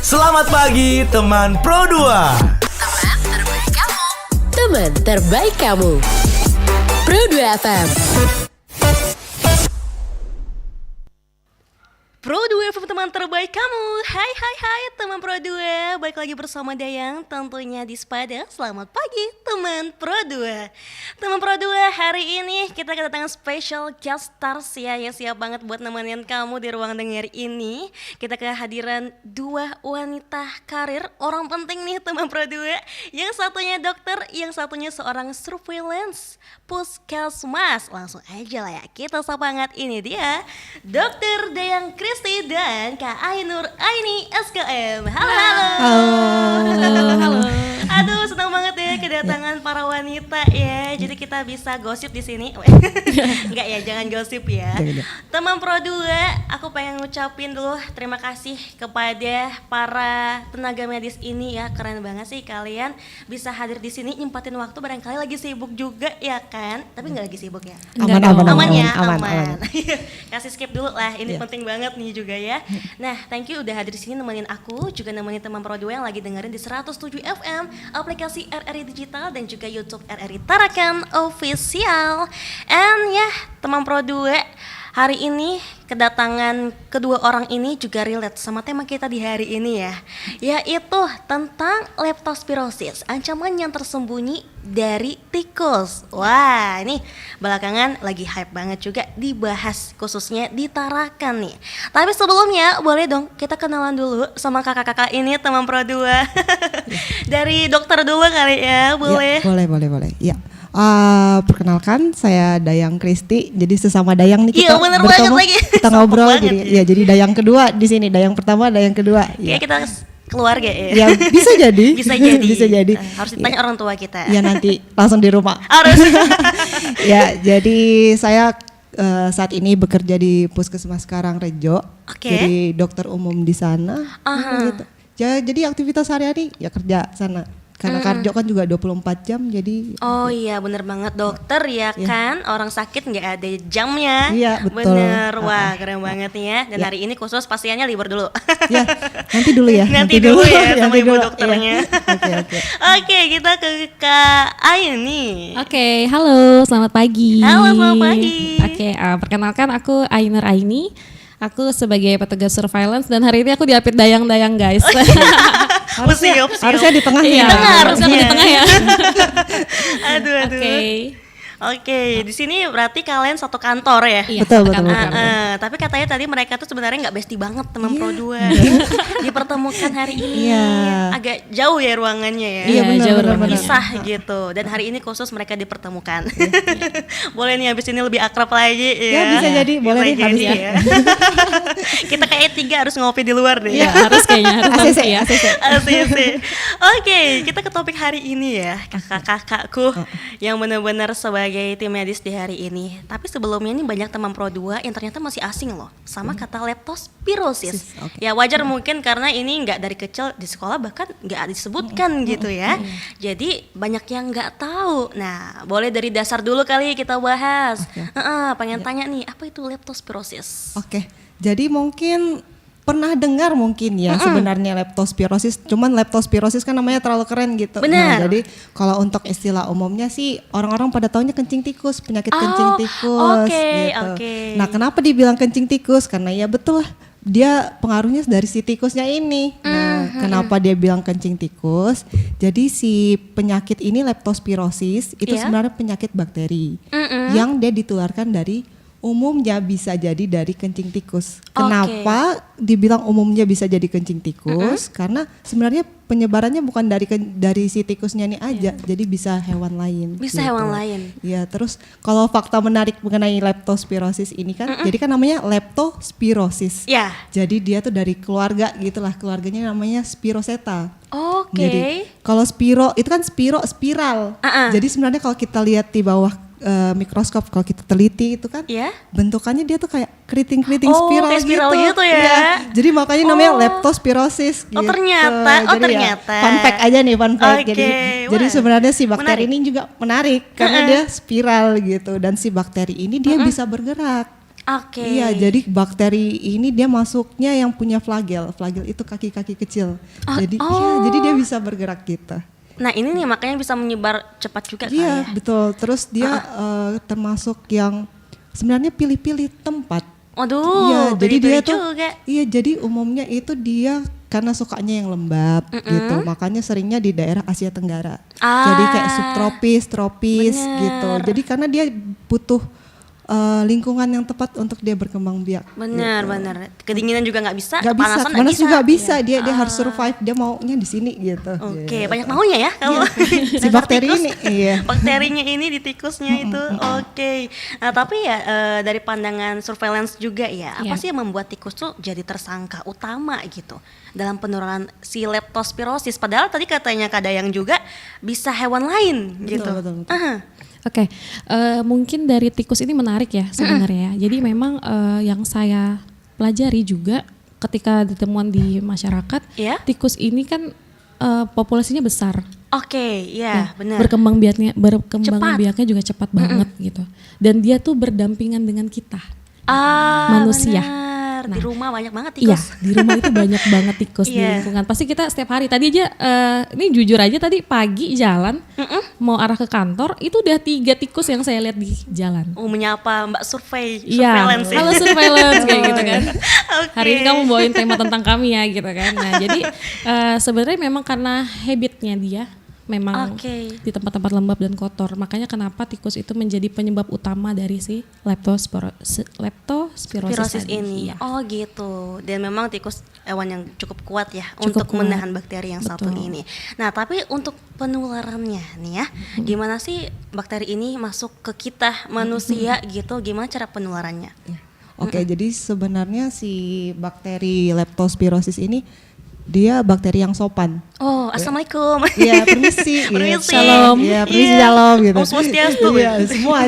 Selamat pagi teman Pro 2. Teman terbaik kamu. Teman terbaik kamu. Pro 2 FM. Pro 2 FM, teman terbaik kamu. Hai teman Pro 2. Balik lagi bersama Dayang tentunya di Spada. Selamat pagi teman Pro 2. Teman Pro 2, hari ini kita kedatangan special guest stars ya, yang siap banget buat nemenin kamu di ruang dengar ini. Kita kehadiran dua wanita karir, orang penting nih teman Pro 2. Yang satunya dokter, yang satunya seorang surveillance puskesmas. Langsung aja lah ya, kita sapa hangat, ini dia Dokter Dayang Kristi dan Kak Ainur Aini SKM. Halo. Aduh, senang banget ya kedatangan para wanita ya. Jadi kita bisa gosip di sini. Enggak ya, jangan gosip ya. Teman Pro 2, aku pengen ngucapin dulu terima kasih kepada para tenaga medis ini ya. Keren banget sih kalian bisa hadir di sini, nyempatin waktu, barangkali lagi sibuk juga ya kan. Tapi enggak lagi sibuk ya. Aman. Kasih skip dulu lah, ini penting banget nih juga ya. Nah, thank you udah hadir di sini nemenin aku, juga nemenin teman Pro 2 yang lagi dengerin di 107 FM, aplikasi RRI Digital dan juga YouTube RRI Tarakan Official. And ya, teman Pro 2, hari ini kedatangan kedua orang ini juga relate sama tema kita di hari ini ya, yaitu tentang leptospirosis, ancaman yang tersembunyi dari tikus. Wah, ini belakangan lagi hype banget juga dibahas, khususnya di Tarakan nih. Tapi sebelumnya boleh dong kita kenalan dulu sama kakak-kakak ini teman Pro 2. Dari dokter dulu kali ya, boleh? Ya, boleh. Ya. Perkenalkan, saya Dayang Kristi. Jadi sesama Dayang nih kita bertemu, kita ngobrol. Jadi Dayang kedua di sini, Dayang pertama, Dayang kedua. Ya, kita keluarga ya. Ya bisa jadi. bisa jadi. Harus ditanya orang tua kita. Ya nanti langsung di rumah. Harus. Ya, jadi saya saat ini bekerja di Puskesmas Karangrejo. Jadi dokter umum di sana. Gitu. Jadi aktivitas sehari-hari ya kerja sana. Karena kardio kan juga 24 jam, jadi iya bener banget dokter ya kan, orang sakit nggak ada jamnya. Iya betul. Bener, wah keren banget nih ya. Dan hari ini khusus pasiennya libur dulu. Ya, nanti dulu ya. Nanti dulu ya sama ibu dulu. dokternya. Oke. Oke, kita ke Kak Aini. Oke, halo, selamat pagi. Halo, selamat pagi. Oke, perkenalkan aku Ainur Aini. Aku sebagai petugas surveillance dan hari ini aku diapit Dayang-Dayang guys. Harusnya di tengah ya. Harusnya di tengah ya. Aduh. Oke, di sini berarti kalian satu kantor ya? Iya, betul. Tapi katanya tadi mereka tuh sebenarnya nggak bestie banget teman Pro 2. Dipertemukan hari ini. Agak jauh ya ruangannya ya. Iya benar. Pisah gitu. Dan hari ini khusus mereka dipertemukan. Boleh nih habis ini lebih akrab lagi ya. Ya bisa jadi, boleh nih habis ya. Kita kayak tiga harus ngopi di luar deh. Ya, harus kayaknya harus ACC. Oke, kita ke topik hari ini ya, kakak-kakakku yang benar-benar sebagai tim medis di hari ini. Tapi sebelumnya ini banyak teman Pro 2 yang ternyata masih asing loh sama kata leptospirosis. Ya wajar mungkin karena ini nggak dari kecil di sekolah bahkan nggak disebutkan gitu ya. Jadi banyak yang nggak tahu. Nah, boleh dari dasar dulu kali kita bahas. Pengen tanya nih, apa itu leptospirosis? Oke. Jadi mungkin pernah dengar mungkin ya sebenarnya leptospirosis, cuman leptospirosis kan namanya terlalu keren gitu. Benar. Nah, jadi kalau untuk istilah umumnya sih orang-orang pada taunya kencing tikus, penyakit kencing tikus gitu. Nah, kenapa dibilang kencing tikus? Karena ya betul lah, dia pengaruhnya dari si tikusnya ini. Nah, kenapa dia bilang kencing tikus? Jadi si penyakit ini leptospirosis itu sebenarnya penyakit bakteri yang dia ditularkan dari umumnya bisa jadi dari kencing tikus. Kenapa dibilang umumnya bisa jadi kencing tikus? Karena sebenarnya penyebarannya bukan dari si tikusnya ini aja, jadi bisa hewan lain. Bisa gitu. Hewan lain. Ya, terus kalau fakta menarik mengenai leptospirosis ini kan, jadi kan namanya leptospirosis. Ya. Jadi dia tuh dari keluarga gitulah, keluarganya namanya Spiroseta. Jadi kalau spiro itu kan spiral. Jadi sebenarnya kalau kita lihat di bawah mikroskop, kalau kita teliti itu kan bentukannya dia tuh kayak keriting-keriting spiral, kayak spiral gitu ya. Jadi makanya namanya leptospirosis gitu. Ternyata. Fun fact aja nih, fun fact. Jadi sebenarnya si bakteri ini juga menarik karena dia spiral gitu, dan si bakteri ini dia bisa bergerak. Oke. Iya, jadi bakteri ini dia masuknya yang punya flagel. Flagel itu kaki-kaki kecil. Jadi dia bisa bergerak gitu. Nah ini nih makanya bisa menyebar cepat juga kali Iya, ya. betul. Terus dia termasuk yang sebenarnya pilih-pilih tempat. Waduh, Iya, jadi dia tuh juga. iya, jadi umumnya itu dia karena sukanya yang lembab gitu. Makanya seringnya di daerah Asia Tenggara. Jadi kayak subtropis, tropis gitu. Jadi karena dia butuh lingkungan yang tepat untuk dia berkembang biak. Benar, benar. Kedinginan juga nggak bisa, Gak bisa, kepanasan nggak panas bisa. juga bisa. Dia harus survive. Dia maunya di sini gitu. Oke, Gitu. banyak maunya ya kamu. Si Dasar bakteri tikus. ini, iya. Bakterinya ini di tikusnya itu. Oke. Nah, tapi ya dari pandangan surveillance juga ya, apa Iya. sih yang membuat tikus tuh jadi tersangka utama gitu dalam penularan si leptospirosis? Padahal tadi katanya Kadayang juga bisa hewan lain gitu. Betul. Aha. Oke, mungkin dari tikus ini menarik ya sebenarnya. Jadi memang yang saya pelajari juga ketika ditemuan di masyarakat, Iya. tikus ini kan populasinya besar. Oke, ya, benar. Berkembang Cepat. biaknya juga cepat banget gitu. Dan dia tuh berdampingan dengan kita. manusia. Benar. Di Nah, rumah banyak banget Iya, tikus. di rumah itu banyak banget tikus di Iya. lingkungan. Pasti kita setiap hari tadi aja, ini jujur aja tadi pagi jalan mau arah ke kantor itu udah 3 tikus yang saya lihat di jalan. Menyapa Mbak Iya, surveillance ya. halo surveillance kayak gitu kan. Oke. Hari ini kamu bawain tema tentang kami ya gitu kan. Nah jadi sebenarnya memang karena habitnya dia memang Oke. di tempat-tempat lembab dan kotor. Makanya kenapa tikus itu menjadi penyebab utama dari si leptospirosis Spirosis tadi. ini. Iya. Oh gitu. Dan memang tikus hewan yang cukup kuat ya Cukup untuk kuat. menahan bakteri yang satu Betul. ini. Nah, tapi untuk penularannya nih ya, gimana sih bakteri ini masuk ke kita manusia gitu? Gimana cara penularannya? Oke, jadi sebenarnya si bakteri leptospirosis ini dia bakteri yang sopan. Oh, assalamualaikum. Iya, permisi. Permisi. Shalom. Iya, permisi Iya. shalom gitu. Om Swastiastu. Iya, semua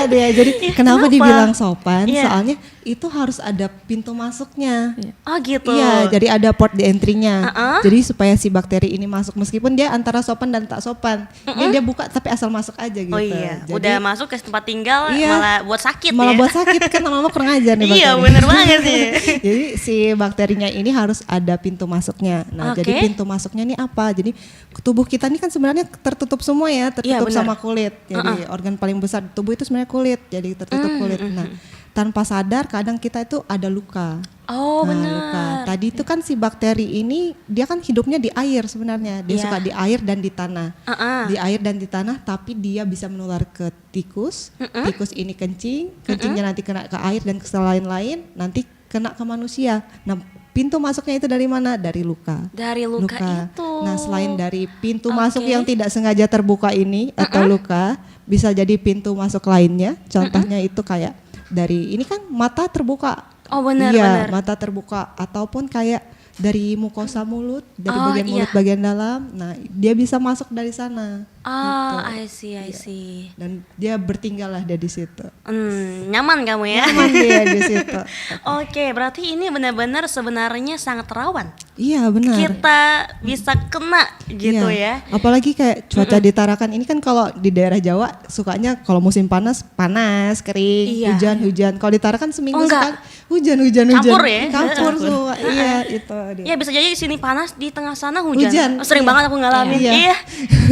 dia. Jadi kenapa kenapa? dibilang sopan? Iya. Soalnya itu harus ada pintu masuknya. Oh gitu. Iya, jadi ada port di entry-nya. Uh-uh. Jadi supaya si bakteri ini masuk meskipun dia antara sopan dan tak sopan. Ini dia buka tapi asal masuk aja gitu. Oh iya, Jadi, udah masuk ke tempat tinggal Iya. malah buat sakit malah ya. buat sakit kan lama-lama kurang ajar nih Iya, bakteri. bener banget sih. Jadi si bakterinya ini harus ada pintu masuknya. Nah, Oke. jadi pintu masuknya ini apa? Jadi tubuh kita ini kan sebenarnya tertutup semua ya, tertutup benar. sama kulit. Jadi organ paling besar di tubuh itu sebenarnya kulit. Jadi tertutup kulit. Nah, tanpa sadar kadang kita itu ada luka. Oh Nah, benar. luka. Tadi itu kan si bakteri ini dia kan hidupnya di air sebenarnya. Dia Iya. suka di air dan di tanah. Uh-uh. Di air dan di tanah, tapi dia bisa menular ke tikus. Tikus ini kencingnya nanti kena ke air dan ke lain-lain, nanti kena ke manusia. Nah, pintu masuknya itu dari mana? Dari luka. Dari luka itu. Nah, selain dari pintu Oke. masuk yang tidak sengaja terbuka ini atau luka, bisa jadi pintu masuk lainnya. Contohnya itu kayak dari ini kan mata terbuka. Oh benar Iya, benar. mata terbuka ataupun kayak dari mukosa mulut, dari Oh, bagian iya. mulut bagian dalam. Nah, dia bisa masuk dari sana. Ah, gitu. I see. Dan dia bertinggal lah dia di situ. Nyaman kamu ya. Aman dia di situ. Oke, berarti ini benar-benar sebenarnya sangat rawan. Iya, benar. Kita bisa kena gitu Iya. ya. Apalagi kayak cuaca di Tarakan ini kan kalau di daerah Jawa sukanya kalau musim panas kering, Iya. hujan. Kalau di Tarakan seminggu Oh, enggak. sekali hujan. Campur ya? Campur semua. Iya, itu dia. Ya bisa jadi di sini panas, di tengah sana hujan. Hujan, Sering iya. banget aku ngalamin. Iya. Iya.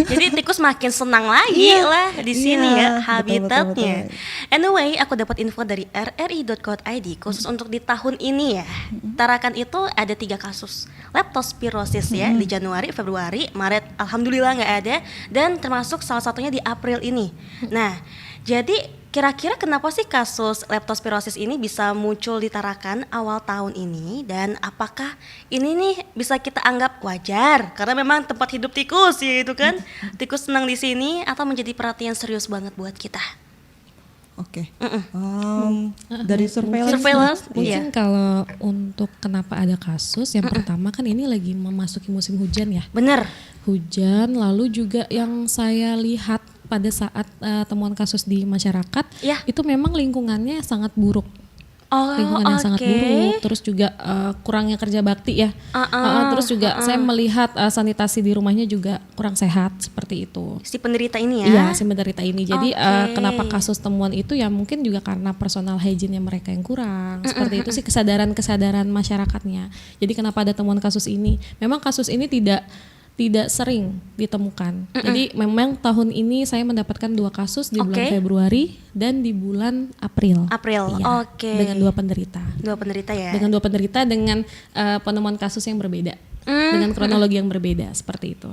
Jadi tikus makin senang lagi Iya. lah di sini Iya, ya betul, habitatnya. betul. Anyway, aku dapat info dari rri.co.id khusus untuk di tahun ini ya. Tarakan itu ada 3 kasus leptospirosis ya di Januari, Februari, Maret. Alhamdulillah nggak ada dan termasuk salah satunya di April ini. Nah, jadi kira-kira kenapa sih kasus leptospirosis ini bisa muncul di Tarakan awal tahun ini dan apakah ini nih bisa kita anggap wajar karena memang tempat hidup tikus ya itu kan tikus senang di sini atau menjadi perhatian serius banget buat kita? Oke. Dari surveillance. Surveillance, Mungkin iya. kalau untuk kenapa ada kasus, yang pertama kan ini lagi memasuki musim hujan ya. Bener. Hujan, lalu juga yang saya lihat pada saat temuan kasus di masyarakat, Iya. itu memang lingkungannya sangat buruk. lingkungan yang sangat buruk, terus juga kurangnya kerja bakti ya. Terus juga saya melihat sanitasi di rumahnya juga kurang sehat seperti itu. Si penderita ini ya? Iya, si penderita ini. Jadi kenapa kasus temuan itu ya mungkin juga karena personal hygiene-nya mereka yang kurang. Seperti itu sih kesadaran masyarakatnya. Jadi kenapa ada temuan kasus ini? Memang kasus ini tidak sering ditemukan. Jadi memang tahun ini saya mendapatkan 2 kasus di bulan Februari dan di bulan April. Iya, dengan 2 penderita. 2 penderita ya? Dengan 2 penderita dengan penemuan kasus yang berbeda. Dengan kronologi yang berbeda seperti itu.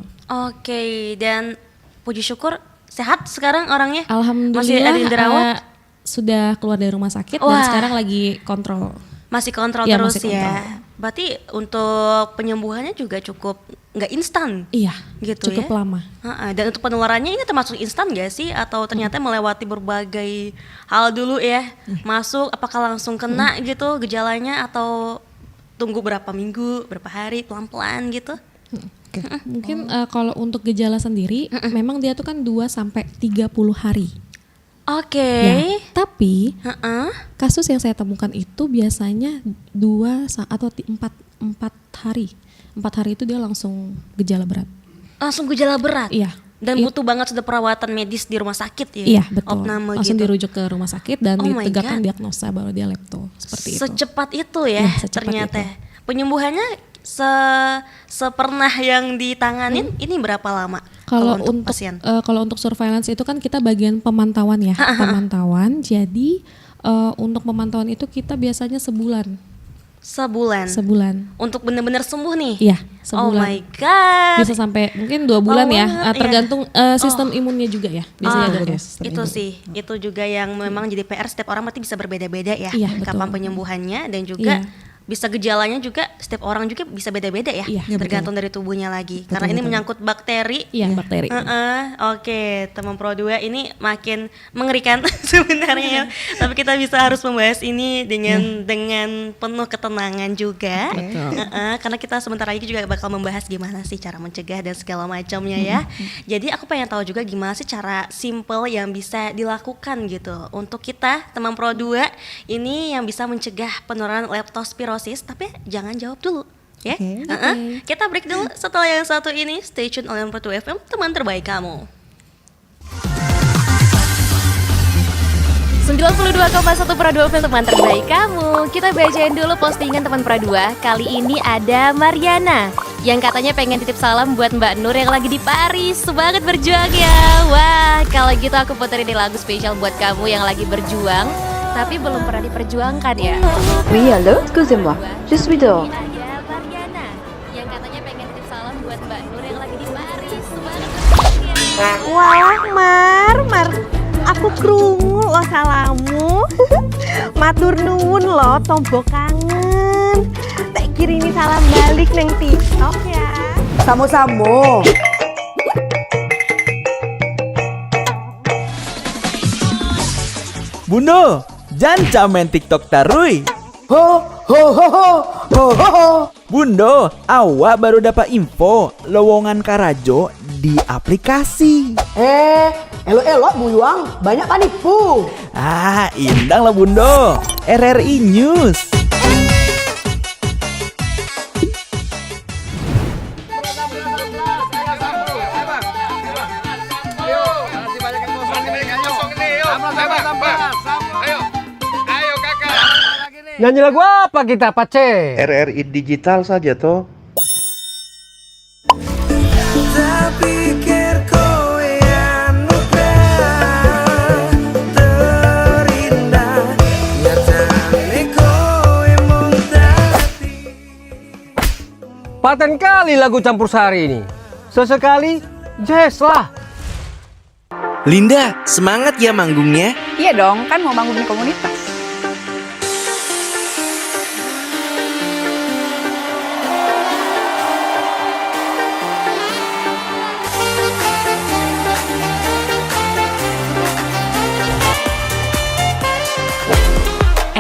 Dan puji syukur sehat sekarang orangnya? Alhamdulillah masih ada yang dirawat? Sudah keluar dari rumah sakit dan sekarang lagi kontrol. Masih kontrol ya, terus masih kontrol. ya? Berarti untuk penyembuhannya juga cukup nggak instan? Iya, gitu cukup ya? lama. Dan untuk penularannya ini termasuk instan gak sih? Atau ternyata melewati berbagai hal dulu ya? Masuk, apakah langsung kena gitu gejalanya? Atau tunggu berapa minggu, berapa hari, pelan-pelan gitu? Mungkin kalau untuk gejala sendiri, memang dia tuh kan 2-30 hari. Ya, tapi kasus yang saya temukan itu biasanya 2 atau 4 hari. 4 hari itu dia langsung gejala berat. Langsung gejala berat? Iya. Dan butuh banget sudah perawatan medis di rumah sakit ya? Iya, betul. Opname langsung gitu. dirujuk ke rumah sakit dan ditegakkan diagnosa baru dia lepto. Seperti itu. Secepat itu ya, secepat ternyata. itu. Penyembuhannya sepernah yang ditanganin ini berapa lama? Kalau untuk pasien? Kalau untuk surveillance itu kan kita bagian pemantauan ya, pemantauan. Jadi untuk pemantauan itu kita biasanya sebulan. Untuk benar-benar sembuh nih? Iya, sebulan. Oh my god. Bisa sampai mungkin 2 bulan ya, tergantung sistem imunnya juga ya. Biasanya itu sih, itu juga yang memang jadi PR setiap orang berarti bisa berbeda-beda ya. Iya, kapan betul. Penyembuhannya dan juga bisa gejalanya juga setiap orang juga bisa beda-beda ya, tergantung dari tubuhnya lagi. Karena ini menyangkut bakteri. Iya, bakteri. Teman Pro 2 ini makin mengerikan sebenarnya. Tapi kita harus membahas ini dengan penuh ketenangan juga. Karena kita sebentar lagi juga bakal membahas gimana sih cara mencegah dan segala macamnya ya. Jadi aku pengen tahu juga gimana sih cara simple yang bisa dilakukan gitu untuk kita teman Pro 2 ini yang bisa mencegah penularan leptospirosis. Tapi jangan jawab dulu ya. Kita break dulu. Setelah yang satu ini stay tune oleh Pro 2 FM, teman terbaik kamu. 92,1 Pro 2 FM, teman terbaik kamu. Kita bacain dulu postingan teman Pro 2. Kali ini ada Mariana yang katanya pengen titip salam buat Mbak Nur yang lagi di Paris. Semangat berjuang ya. Wah, kalau gitu aku puterin lagu spesial buat kamu yang lagi berjuang tapi belum pernah diperjuangkan ya. Oui, allô, excusez-moi, je suis dehors. Ada Mariana yang katanya pengen titip salam buat Mbak Nur yang lagi di Paris. Semangat berjuang ya. Wah, Mar, aku krungu lo salamu. Matur nuwun lo, tombo kangen. Tak kirimi salam balik neng TikTok ya. Samo-samo. Bundo, jangan main TikTok tarui. Ho ho ho ho ho ho ho. Bundo, awak baru dapat info lowongan Karajo di aplikasi. Elok-elok buyuang, banyak panipu. Indang lah Bundo. RRI News. Nyanyi lagu apa kita, Pace? RRI digital saja toh. Paten kali lagu campur sari ini. Sesekali jazz lah. Linda, semangat ya manggungnya. Iya dong, kan mau bangun komunitas.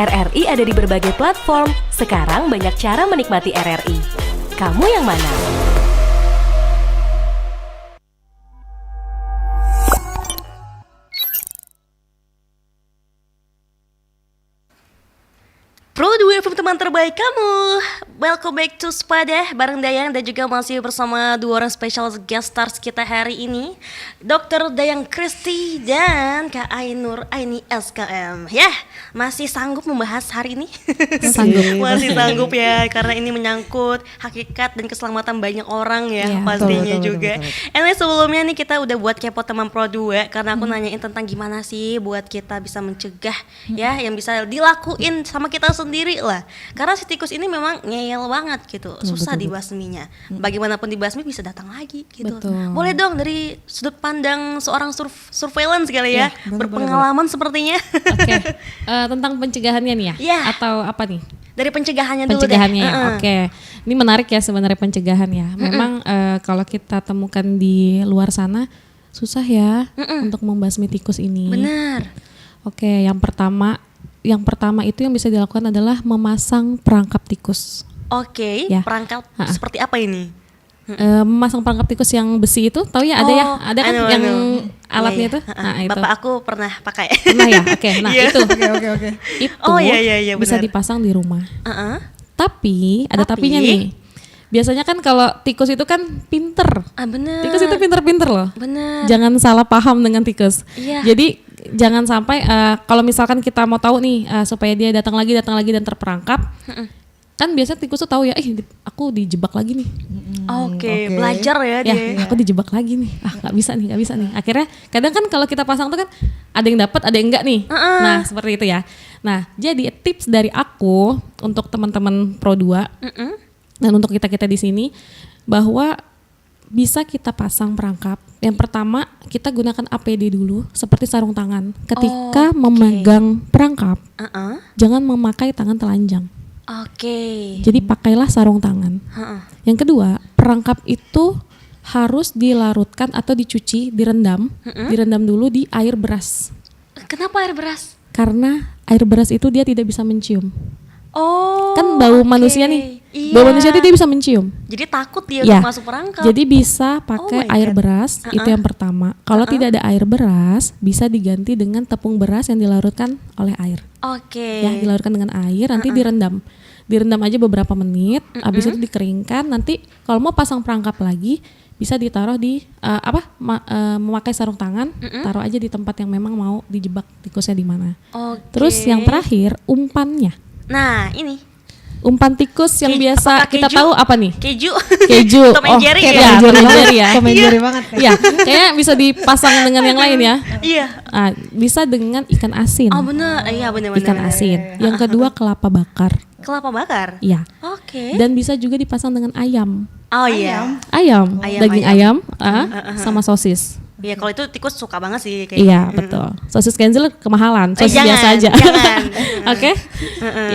RRI ada di berbagai platform. Sekarang banyak cara menikmati RRI. Kamu yang mana? Pro 2 FM teman terbaik kamu. Welcome back to Spada bareng Dayang dan juga masih bersama dua orang special guest stars kita hari ini, Dr. Dayang Kristi dan Kak Ainur Aini SKM. Ya, masih sanggup membahas hari ini? Sanggup. Masih sanggup ya, karena ini menyangkut hakikat dan keselamatan banyak orang ya, pastinya betul, juga. betul. Anyway, sebelumnya nih kita udah buat kepo teman Pro 2 karena aku nanyain tentang gimana sih buat kita bisa mencegah ya, yang bisa dilakuin sama kita sendiri lah. Karena si tikus ini memang ngeyel banget gitu, susah dibasminya. Bagaimanapun dibasmi bisa datang lagi gitu. Betul. Boleh dong dari sudut pandang seorang surveillance kali ya, berpengalaman sepertinya. Oke, tentang pencegahannya nih ya? Iya. Atau apa nih? Dari pencegahannya dulu Pencegahannya deh. ya, oke. Ini menarik ya sebenarnya pencegahan ya. Memang kalau kita temukan di luar sana susah ya untuk membasmi tikus ini. Benar. Oke, yang pertama itu yang bisa dilakukan adalah memasang perangkap tikus. Oke, Ya. perangkap seperti apa ini? Memasang perangkap tikus yang besi itu, tahu ya ada ya, ada kan yang alatnya Iya, itu. iya. Nah, itu. Bapak aku pernah pakai. Pernah ya, oke. Nah Iya. itu, Oke. itu Oh, iya, bisa benar. dipasang di rumah. Heeh. Tapi ada Tapi? tapinya nih. Biasanya kan kalau tikus itu kan pinter. Ah, benar. Tikus itu pinter-pinter loh. Benar. Jangan salah paham dengan tikus. Iya. Jadi jangan sampai kalau misalkan kita mau tahu nih supaya dia datang lagi dan terperangkap. Kan biasa tikus tuh tahu ya, aku dijebak lagi nih. Oke, belajar ya Ya, dia. aku dijebak lagi nih. Nggak bisa nih. Akhirnya kadang kan kalau kita pasang tuh kan ada yang dapat, ada yang enggak nih. Nah, seperti itu ya. Nah, jadi tips dari aku untuk teman-teman Pro 2 dan untuk kita-kita di sini bahwa bisa kita pasang perangkap. Yang pertama, kita gunakan APD dulu seperti sarung tangan. Ketika memegang perangkap, jangan memakai tangan telanjang. Oke. Jadi pakailah sarung tangan. Yang kedua, perangkap itu harus dilarutkan atau dicuci, direndam dulu di air beras. Kenapa air beras? Karena air beras itu dia tidak bisa mencium. Oh. Kan bau oke. manusia nih. Iya. Bau manusia itu dia bisa mencium. Jadi takut dia Ya. untuk masuk perangkap. Jadi bisa pakai my air God. beras, itu yang pertama. Kalau tidak ada air beras, bisa diganti dengan tepung beras yang dilarutkan oleh air. Oke. Ya, dilarutkan dengan air, nanti direndam aja beberapa menit, habis itu dikeringkan. Nanti kalau mau pasang perangkap lagi bisa ditaruh di memakai sarung tangan, taruh aja di tempat yang memang mau dijebak tikusnya di mana. Oke. Terus yang terakhir, umpannya. Nah, ini Umpan tikus yang biasa apakah kita keju? tahu apa nih? Keju. Keju. Tom and Jerry ya, ya? Tom and Jerry ya. Tom and Jerry banget. Iya, kayaknya bisa dipasang dengan yang lain ya. Iya. Bisa dengan ikan asin. Oh benar, iya benar. Ikan asin. Yang kedua kelapa bakar. Kelapa bakar. Iya. Oke. Dan bisa juga dipasang dengan ayam. Oh iya. Ayam, daging ayam, ayam. sama sosis. Iya, kalau itu tikus suka banget sih kayak. Iya, betul. Sosis Kenzel kemahalan, sosis jangan, biasa aja. jangan. Oke.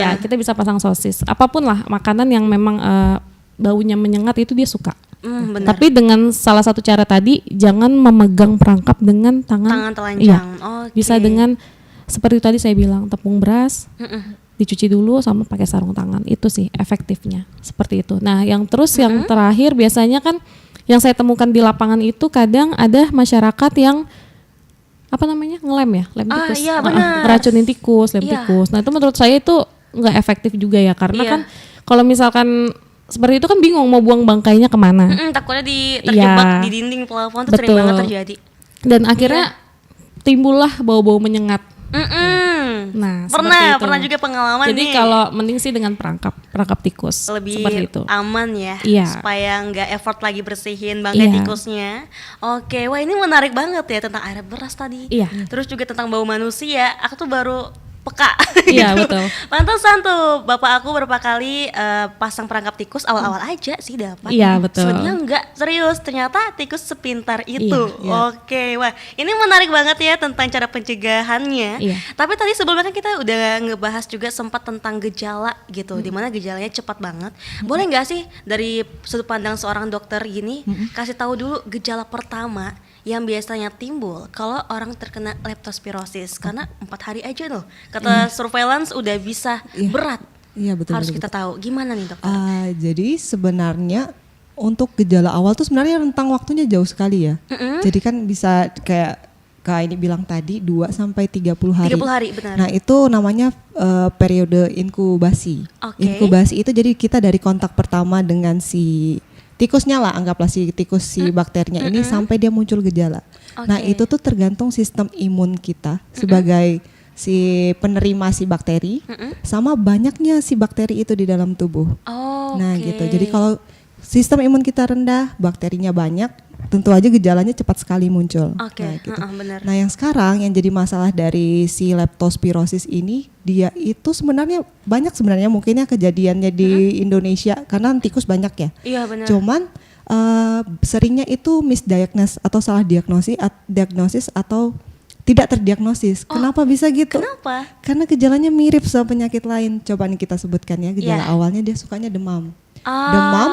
Ya, kita bisa pasang sosis. Apapun lah makanan yang memang baunya menyengat itu dia suka. Benar. Tapi dengan salah satu cara tadi, jangan memegang perangkap dengan tangan telanjang. Iya. Oke. Bisa dengan seperti tadi saya bilang, tepung beras. Dicuci dulu sama pakai sarung tangan. Itu sih efektifnya. Seperti itu. Nah, yang terakhir biasanya kan yang saya temukan di lapangan itu kadang ada masyarakat yang ngelem ya, lem tikus. Iya, benar. Ngeracunin tikus, lem Iya. tikus. Nah, itu menurut saya itu nggak efektif juga ya, karena Iya. kan kalau misalkan seperti itu kan bingung mau buang bangkainya kemana. Takutnya terjebak Iya. di dinding plafon tuh sering Betul. banget terjadi. Dan akhirnya timbullah bau-bau menyengat. Nah, seperti itu. Pernah juga pengalaman Jadi nih. kalau mending sih dengan perangkap tikus Lebih seperti itu. aman ya, Iya. supaya nggak effort lagi bersihin bangkai Iya. tikusnya. Oke, wah ini menarik banget ya tentang air beras tadi. Iya. Terus juga tentang bau manusia, aku tuh baru peka. Iya, gitu. betul. Pantesan tuh bapak aku berapa kali pasang perangkap tikus awal-awal aja sih dapat. Iya, betul. Sebenarnya enggak serius, ternyata tikus sepintar itu. Iya. Oke, wah ini menarik banget ya tentang cara pencegahannya. Iya. Tapi tadi sebelumnya kan kita udah ngebahas juga sempat tentang gejala gitu, dimana gejalanya cepat banget. Boleh nggak sih dari sudut pandang seorang dokter gini kasih tahu dulu gejala pertama yang biasanya timbul kalau orang terkena leptospirosis, karena 4 hari aja loh kata surveillance udah bisa berat. Iya betul. Harus betul, kita tahu gimana nih dokter? Jadi sebenarnya untuk gejala awal tuh sebenarnya rentang waktunya jauh sekali ya. Jadi kan bisa kayak Kak ini bilang tadi 2 sampai 30 hari. 30 hari, benar. Nah, itu namanya periode inkubasi. Oke. Inkubasi itu jadi kita dari kontak pertama dengan si tikusnya lah, anggaplah si tikus si bakterinya ini sampai dia muncul gejala. Nah, itu tuh tergantung sistem imun kita sebagai si penerima si bakteri sama banyaknya si bakteri itu di dalam tubuh. Nah, gitu. Jadi kalau sistem imun kita rendah, bakterinya banyak, tentu aja gejalanya cepat sekali muncul. Nah, gitu. Benar. Nah, yang sekarang yang jadi masalah dari si leptospirosis ini, dia itu sebenarnya banyak sebenarnya mungkinnya kejadiannya di Indonesia karena tikus banyak ya. Iya, benar. Cuman seringnya itu misdiagnosis atau salah diagnosis atau tidak terdiagnosis. Kenapa bisa gitu? Kenapa? Karena gejalanya mirip sama penyakit lain. Coba nih kita sebutkan ya, gejala awalnya dia sukanya demam. Demam,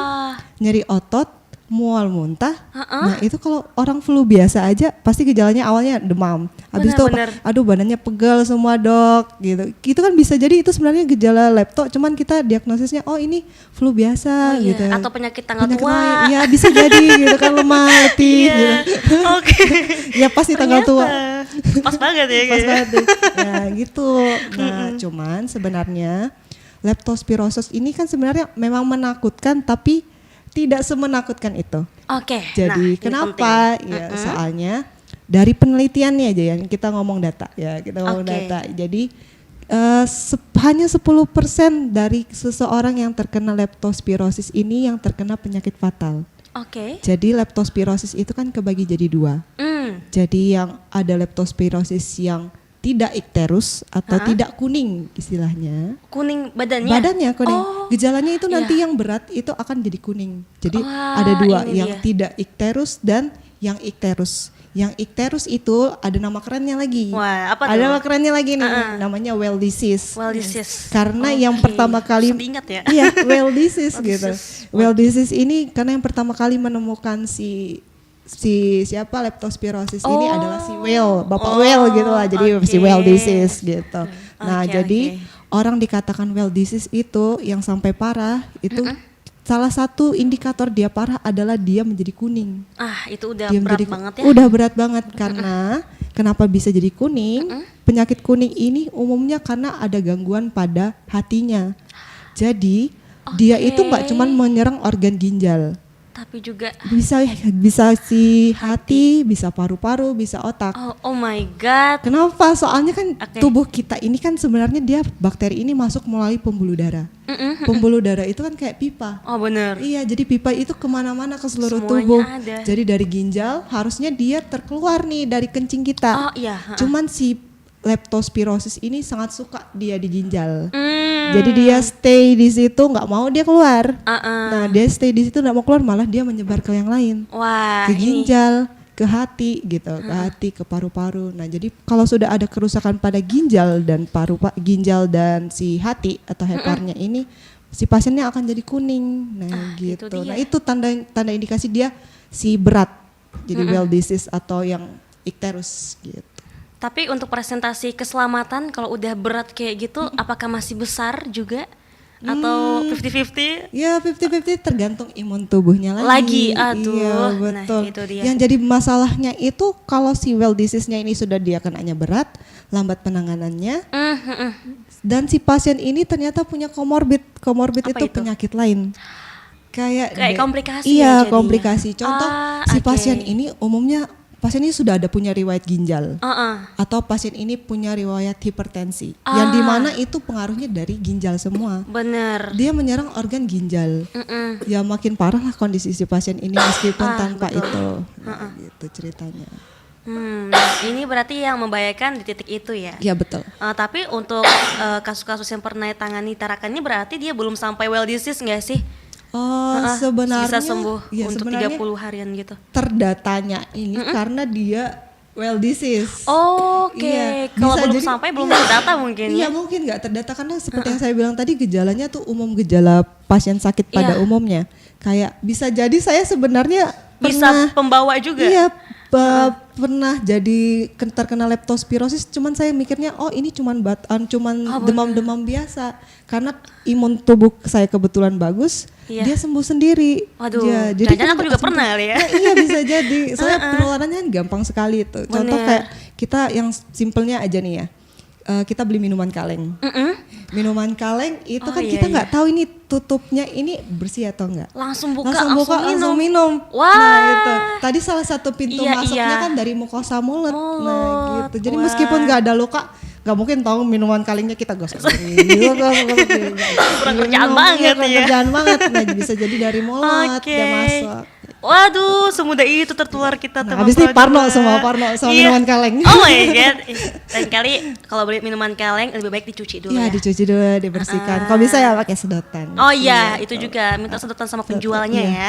nyeri otot, mual muntah. Nah, itu kalau orang flu biasa aja pasti gejalanya awalnya demam. Habis itu aduh badannya pegal semua, Dok, gitu. Itu kan bisa jadi itu sebenarnya gejala lepto, cuman kita diagnosisnya oh ini flu biasa gitu. Atau penyakit tanggal tua. Iya, bisa jadi gitu kan, lemah, letih gitu. Ya pasti tanggal tua. Pas banget ya. Pas banget. Nah, gitu. Nah, cuman sebenarnya leptospirosis ini kan sebenarnya memang menakutkan tapi tidak semenakutkan itu. Jadi kenapa? Ya soalnya dari penelitiannya aja yang kita ngomong data ya, kita ngomong data. Jadi hanya 10% dari seseorang yang terkena leptospirosis ini yang terkena penyakit fatal. Jadi leptospirosis itu kan kebagi jadi 2. Jadi yang ada leptospirosis yang tidak ikterus atau tidak kuning istilahnya. Kuning badannya? Badannya kuning. Gejalanya itu nanti yang berat itu akan jadi kuning. Jadi ada 2, yang tidak ikterus dan yang ikterus. Yang ikterus itu ada nama kerennya lagi. Wah, apa tuh? Ada nama kerennya lagi nih, namanya well disease. Well disease. Karena yang pertama kali ingat ya. Iya, well disease gitu. Well disease ini karena yang pertama kali menemukan si siapa leptospirosis ini adalah si whale, Bapak whale gitu lah. Jadi si well disease gitu. Nah, jadi orang dikatakan well disease itu yang sampai parah itu salah satu indikator dia parah adalah dia menjadi kuning. Itu udah dia berat banget ya. Udah berat banget karena kenapa bisa jadi kuning? Penyakit kuning ini umumnya karena ada gangguan pada hatinya. Jadi dia itu nggak cuman menyerang organ ginjal, tapi juga bisa si hati, bisa paru-paru, bisa otak. Oh my god. Kenapa? Soalnya kan tubuh kita ini kan sebenarnya dia bakteri ini masuk melalui pembuluh darah. Pembuluh darah itu kan kayak pipa. Benar. Iya, jadi pipa itu kemana-mana ke seluruh semuanya tubuh. ada. Jadi dari ginjal harusnya dia terkeluar nih dari kencing kita. Cuman si leptospirosis ini sangat suka dia di ginjal. Jadi dia stay di situ, nggak mau dia keluar. Nah, dia stay di situ nggak mau keluar, malah dia menyebar ke yang lain. Ke ginjal, ke hati gitu, ke hati, ke paru-paru. Nah, jadi kalau sudah ada kerusakan pada ginjal dan ginjal dan si hati atau heparnya ini, si pasiennya akan jadi kuning. Nah, gitu. Nah, itu tanda indikasi dia si berat. Jadi well disease atau yang ikterus gitu. Tapi untuk presentasi keselamatan kalau udah berat kayak gitu, apakah masih besar juga? Atau 50-50? Ya 50-50 tergantung imun tubuhnya lagi. Aduh. Iya, betul. Nah, itu dia. Yang jadi masalahnya itu kalau si well disease-nya ini sudah dia kenanya berat, lambat penanganannya, dan si pasien ini ternyata punya komorbid. Komorbid itu penyakit lain. Kayak komplikasi. Iya, komplikasi. Contoh si pasien ini umumnya pasien ini sudah ada punya riwayat ginjal atau pasien ini punya riwayat hipertensi yang dimana itu pengaruhnya dari ginjal semua. Bener. Dia menyerang organ ginjal. Ya makin parah lah kondisi si pasien ini meskipun tanpa itu. Gitu ceritanya. Ini berarti yang membahayakan di titik itu ya? Iya betul. Tapi untuk kasus-kasus yang pernah ditangani Tarakannya berarti dia belum sampai well disease nggak sih? Sebenarnya bisa sembuh untuk 30 sebenarnya harian gitu. Terdatanya ini karena dia well disease. Iya, kalau belum sampai belum terdata mungkin. Iya, mungkin nggak terdata karena seperti yang saya bilang tadi gejalanya tuh gejala pasien sakit pada umumnya. Kayak bisa jadi saya sebenarnya bisa pembawa juga. Iya, Pernah jadi terkena leptospirosis, cuman saya mikirnya oh ini cuman demam-demam biasa karena imun tubuh saya kebetulan bagus, dia sembuh sendiri. Waduh, jadi jangan aku juga pernah kali ya. Iya bisa jadi, soalnya penularannya gampang sekali itu. Contoh kayak kita yang simpelnya aja nih ya. Kita beli minuman kaleng. Minuman kaleng itu kan kita nggak tahu ini tutupnya ini bersih atau enggak. Langsung buka, langsung minum. Wah. Nah gitu. Tadi salah satu pintu masuknya kan dari mukosa mulut. Nah gitu. Jadi meskipun nggak ada luka, nggak mungkin tahu minuman kalengnya kita gosok. Kurang kerjaan banget ya. Kerjaan banget. Nah bisa jadi dari mulut dia masuk. Waduh, semudah itu tertular kita teman. Habis ini Parno sama minuman kaleng. Oh my god. Lain kali kalau beli minuman kaleng lebih baik dicuci dulu ya. Iya, dicuci dulu, dibersihkan. Kalau bisa ya pakai sedotan. Oh iya, itu juga minta sedotan sama penjualnya ya.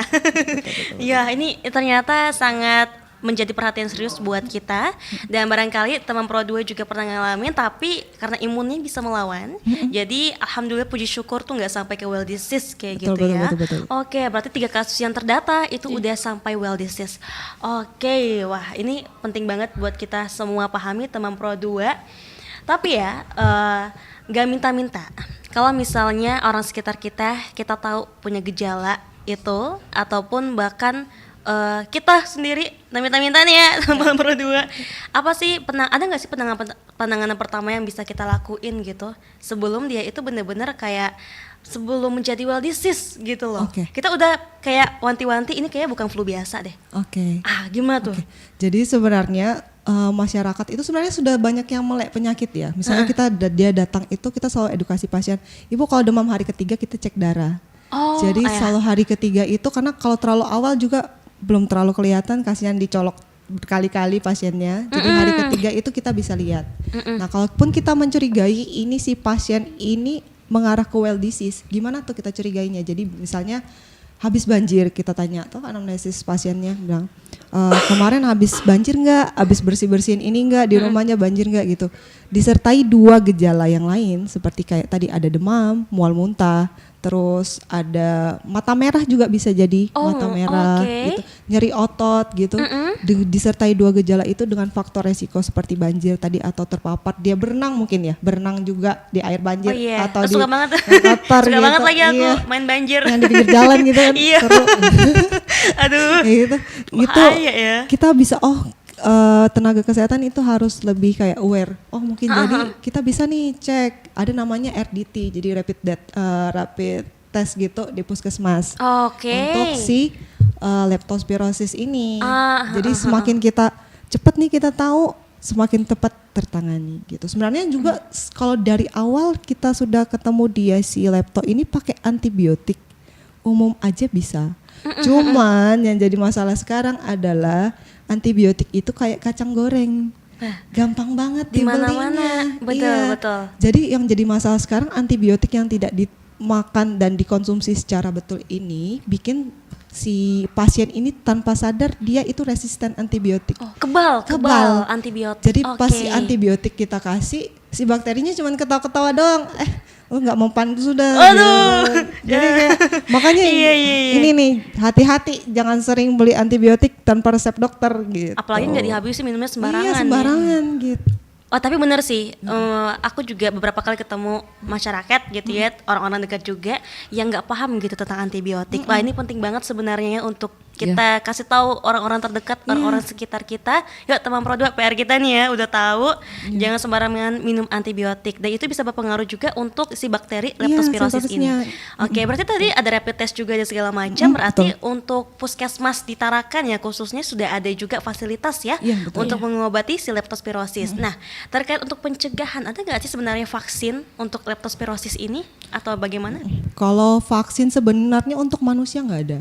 Iya, ini ternyata sangat menjadi perhatian serius buat kita, dan barangkali teman Pro 2 juga pernah ngalamin, tapi karena imunnya bisa melawan, jadi alhamdulillah puji syukur tuh nggak sampai ke well disease kayak gitu ya. Betul. Oke, berarti 3 kasus yang terdata itu udah sampai well disease. Oke, wah ini penting banget buat kita semua pahami teman Pro 2. Tapi ya nggak minta-minta. Kalau misalnya orang sekitar kita tahu punya gejala itu, ataupun bahkan kita sendiri minta-minta nih ya teman Pro 2. Apa sih ada nggak sih penanganan pertama yang bisa kita lakuin gitu sebelum dia itu benar-benar kayak sebelum menjadi well disease gitu loh. Kita udah kayak wanti-wanti ini kayak bukan flu biasa deh. Gimana tuh? Jadi sebenarnya masyarakat itu sebenarnya sudah banyak yang melek penyakit ya. Misalnya dia datang itu kita selalu edukasi pasien. Ibu kalau demam hari ketiga kita cek darah. Jadi selalu hari ketiga itu karena kalau terlalu awal juga belum terlalu kelihatan, kasihan dicolok berkali-kali pasiennya. Jadi hari ketiga itu kita bisa lihat. Nah, kalaupun kita mencurigai ini si pasien ini mengarah ke well disease, gimana tuh kita curigainya? Jadi misalnya habis banjir, kita tanya tuh anamnesis pasiennya, bilang kemarin habis banjir nggak, habis bersih-bersihin ini nggak, di rumahnya banjir nggak gitu. Disertai 2 gejala yang lain seperti kayak tadi ada demam, mual muntah, terus ada mata merah juga bisa jadi mata merah gitu, nyeri otot gitu. Disertai 2 gejala itu dengan faktor resiko seperti banjir tadi atau terpapar dia berenang mungkin ya, berenang juga di air banjir atau suka banget. kotor suka gitu. banget lagi aku main banjir yang di pinggir jalan gitu kan. Seru. Aduh. Gitu. Kita bisa tenaga kesehatan itu harus lebih kayak aware. Mungkin jadi kita bisa nih cek ada namanya RDT, jadi rapid test gitu di puskesmas. Untuk si leptospirosis ini. Jadi semakin kita cepat nih kita tahu, semakin tepat tertangani gitu. Sebenarnya juga kalau dari awal kita sudah ketemu dia si lepto ini pakai antibiotik umum aja bisa. Cuman yang jadi masalah sekarang adalah antibiotik itu kayak kacang goreng, gampang banget dibelinya. Betul. Jadi yang jadi masalah sekarang antibiotik yang tidak dimakan dan dikonsumsi secara betul ini bikin si pasien ini tanpa sadar dia itu resisten antibiotik. Kebal antibiotik. Jadi pas si antibiotik kita kasih, si bakterinya cuma ketawa-ketawa doang. Nggak mempan sudah. Jadi kayak makanya ini nih hati-hati jangan sering beli antibiotik tanpa resep dokter gitu. Apalagi nggak dihabisin minumnya sembarangan. Iya sembarangan gitu. Tapi bener sih, aku juga beberapa kali ketemu masyarakat gitu ya, orang-orang dekat juga yang nggak paham gitu tentang antibiotik. Wah ini penting banget sebenarnya ya untuk kita kasih tahu orang-orang terdekat, orang-orang sekitar kita. Yuk teman Pro 2, PR kita nih ya udah tahu, jangan sembarangan minum antibiotik. Dan itu bisa berpengaruh juga untuk si bakteri leptospirosis ini. Berarti tadi ada rapid test juga dan segala macam. Berarti untuk puskesmas di Tarakan ya khususnya sudah ada juga fasilitas ya untuk mengobati si leptospirosis. Nah, terkait untuk pencegahan, ada nggak sih sebenarnya vaksin untuk leptospirosis ini atau bagaimana? Kalau vaksin sebenarnya untuk manusia nggak ada,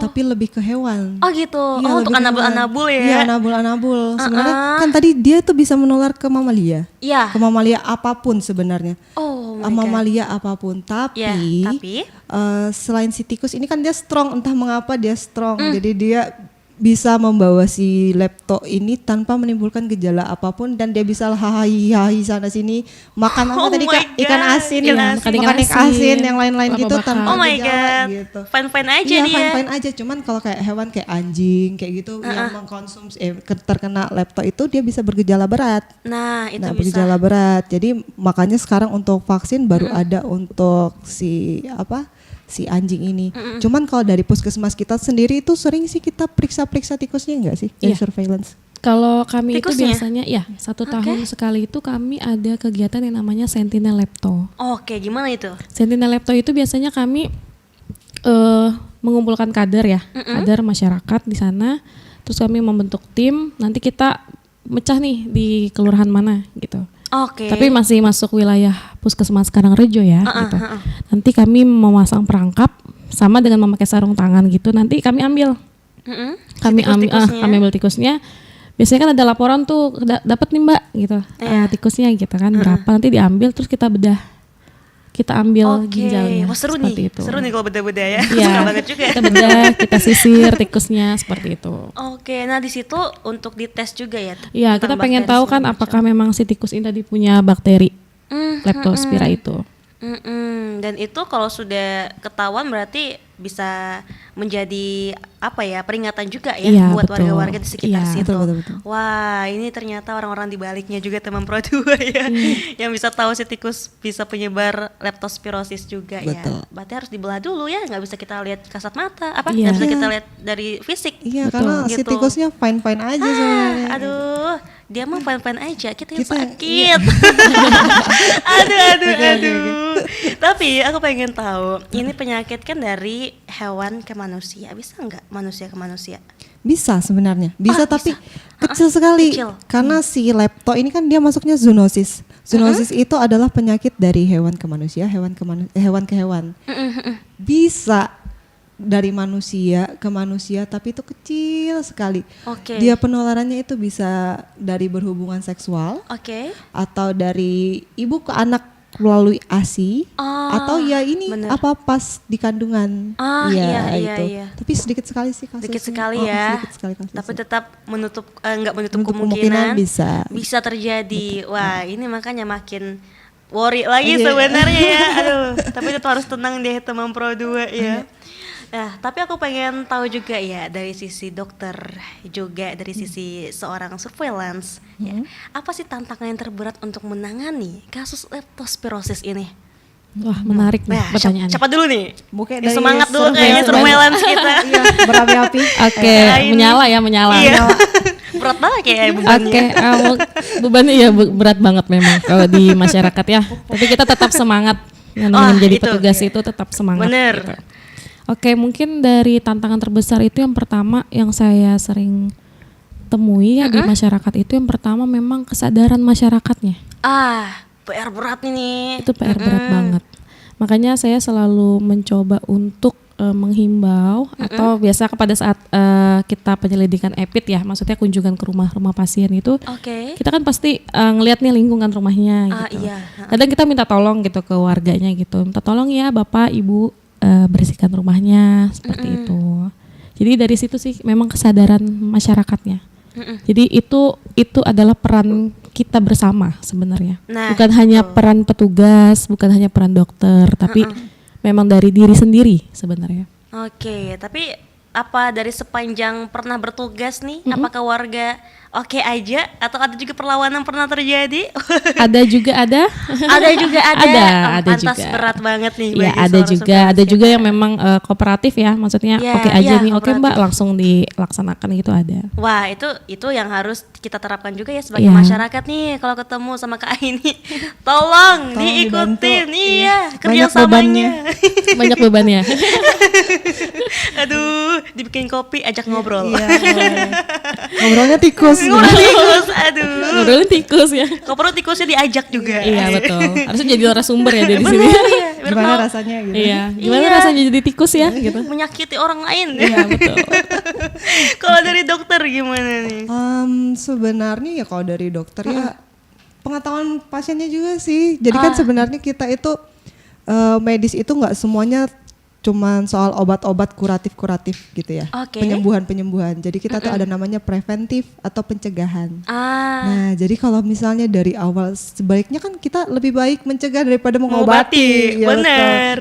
tapi lebih ke hewan. Gitu. Untuk anabul-anabul ya? Iya, anabul-anabul. Sebenarnya kan tadi dia tuh bisa menular ke mamalia. Ke mamalia apapun sebenarnya. Mamalia apapun. Tapi selain si tikus ini kan dia strong, entah mengapa dia strong. Jadi dia bisa membawa si lepto ini tanpa menimbulkan gejala apapun, dan dia bisa hahi sana sini makan apa tadi Kak, ikan asin, makan ikan asin yang lain-lain gitu tanpa gejala gitu. Fine-fine aja iya, dia. Fine-fine aja, cuman kalau kayak hewan kayak anjing kayak gitu yang mengkonsumsi terkena lepto itu dia bisa bergejala berat. Nah, itu bisa. Bergejala berat. Jadi makanya sekarang untuk vaksin baru ada untuk si anjing ini. Cuman kalau dari puskesmas kita sendiri itu sering sih kita periksa tikusnya enggak sih? Dari surveillance. Kalau kami Tikusnya? itu biasanya ya 1 tahun sekali itu kami ada kegiatan yang namanya Sentinel Lepto. Oke, gimana itu? Sentinel Lepto itu biasanya kami mengumpulkan kader ya, kader masyarakat di sana. Terus kami membentuk tim, nanti kita mecah nih di kelurahan mana gitu. Oke. Tapi masih masuk wilayah Puskesmas Karangrejo ya gitu. Nanti kami memasang perangkap sama dengan memakai sarung tangan gitu. Nanti kami ambil. Kami ambil tikusnya. Biasanya kan ada laporan tuh dapat nih Mbak gitu. Tikusnya gitu kan berapa, nanti diambil terus kita bedah. Kita ambil ginjalnya. Wah, seru nih. Itu. Seru nih kalau beda-beda ya. Iya. Suka banget juga. Kita bedah, kita sisir tikusnya seperti itu. Oke, nah di situ untuk dites juga ya. Iya, kita pengen tahu kan apakah memang si tikus ini tadi punya bakteri Leptospira itu. Dan itu kalau sudah ketahuan berarti bisa menjadi apa ya, peringatan juga ya Iya, buat betul. warga-warga di sekitar Iya, situ. betul. Wah, ini ternyata orang-orang di baliknya juga teman Pro 2 ya, yang bisa tahu si tikus bisa penyebar leptospirosis juga ya. Berarti harus dibelah dulu ya, nggak bisa kita lihat kasat mata, nggak bisa kita lihat dari fisik. Iya, karena si Gitu. tikusnya fine-fine aja sebenarnya. Aduh, dia mah fine-fine aja, kita yang sakit. aduh. Tapi aku pengen tahu, ini penyakit kan dari hewan ke manusia, bisa nggak manusia ke manusia? Bisa sebenarnya, tapi kecil sekali. Karena si lepto ini kan dia masuknya zoonosis. Zoonosis itu adalah penyakit dari hewan ke manusia, hewan ke hewan. Bisa dari manusia ke manusia, tapi itu kecil sekali. Dia penularannya itu bisa dari berhubungan seksual, atau dari ibu ke anak melalui ASI, atau ya ini pas di kandungan. Iya. Tapi sedikit sekali sih kasusnya. Sedikit sekali ya. Tapi tetap nggak menutup kemungkinan bisa terjadi. Wah, ini makanya makin worry lagi sebenarnya ya. Aduh, tapi tetap harus tenang deh teman Pro 2 ya. Nah, tapi aku pengen tahu juga ya dari sisi dokter juga dari sisi seorang surveillance ya. Apa sih tantangan yang terberat untuk menangani kasus leptospirosis ini? Wah, menarik nih pertanyaannya. Cepat dulu nih. Mungkin semangat dulu kayaknya surveillance kita. Berapi-api. Oke, menyala. Berat banget kayak bebannya. Bebannya ya berat banget memang kalau di masyarakat ya. Tapi kita tetap semangat menjadi petugas itu tetap semangat. Bener. Gitu. Oke, mungkin dari tantangan terbesar itu yang pertama yang saya sering temui ya di masyarakat itu yang pertama memang kesadaran masyarakatnya. PR berat ini. Itu PR berat banget. Makanya saya selalu mencoba untuk menghimbau atau biasa pada saat kita penyelidikan EPID ya, maksudnya kunjungan ke rumah-rumah pasien itu, kita kan pasti ngelihat nih lingkungan rumahnya gitu. Kadang kita minta tolong gitu ke warganya gitu, minta tolong ya Bapak Ibu bersihkan rumahnya seperti itu. Jadi dari situ sih memang kesadaran masyarakatnya. Jadi itu adalah peran kita bersama sebenarnya. Bukan hanya peran petugas, bukan hanya peran dokter, tapi memang dari diri sendiri sebenarnya. Oke, tapi apa dari sepanjang pernah bertugas nih, apakah warga oke aja atau ada juga perlawanan pernah terjadi? Ada juga. Ada Pantas juga. Berat banget nih. Ya ada juga yang memang kooperatif ya, maksudnya oke aja nih, oke Mbak langsung dilaksanakan gitu ada. Wah itu yang harus kita terapkan juga ya sebagai masyarakat nih, kalau ketemu sama Kak ini, tolong diikutin, kerjasamanya. Banyak bebannya. Aduh, dibikin kopi, ajak ngobrol. Ngobrolnya tikus. Ngobrolnya tikus ya. Kalau perlu tikusnya diajak juga. Iya betul. Harusnya jadi narasumber ya dari sini. Gimana rasanya gitu. Iya. Gimana rasanya jadi tikus ya gitu. Menyakiti orang lain. Iya betul. Kalau dari dokter gimana nih? Sebenarnya ya kalau dari dokter ya pengetahuan pasiennya juga sih. Jadi kan sebenarnya kita itu medis itu nggak semuanya cuman soal obat-obat kuratif gitu ya. Oke. Penyembuhan. Jadi kita tuh ada namanya preventif atau pencegahan. Ah. Nah, jadi kalau misalnya dari awal sebaiknya kan kita lebih baik mencegah daripada mengobati. Ya, bener.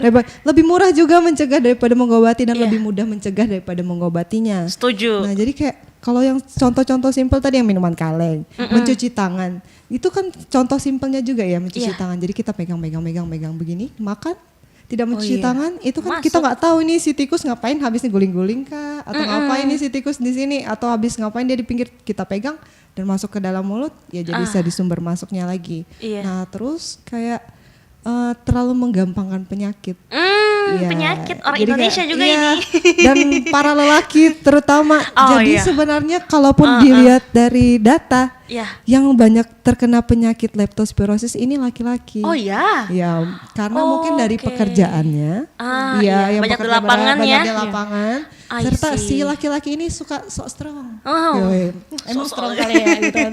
Lebih murah juga mencegah daripada mengobati dan Iya. lebih mudah mencegah daripada mengobatinya. Setuju. Nah, jadi kayak kalau yang contoh-contoh simpel tadi yang minuman kaleng, mencuci tangan, itu kan contoh simpelnya juga ya mencuci Iya. tangan. Jadi kita pegang begini, makan, tidak mencuci iya. tangan, itu kan kita Masuk. nggak tahu ini si tikus ngapain habisnya guling-guling kah, atau ngapain nih si tikus di sini, atau habis ngapain dia di pinggir kita pegang dan masuk ke dalam mulut, ya jadi bisa di sumber masuknya lagi. Iya. Nah terus kayak terlalu menggampangkan penyakit. Iya. Penyakit orang Jadi Indonesia kayak, juga iya, ini. Dan para lelaki terutama. Oh, Jadi iya. sebenarnya kalaupun dilihat dari data, Iya. yang banyak terkena penyakit leptospirosis ini laki-laki. Oh ya. Ya, karena Oh, mungkin dari oke. pekerjaannya, Iya, yang banyak di bekerja lapangan banyak ya. di lapangan, I serta see. si laki-laki ini suka sok strong. Oh. Yoi. Emang strong kali ya gitu kan.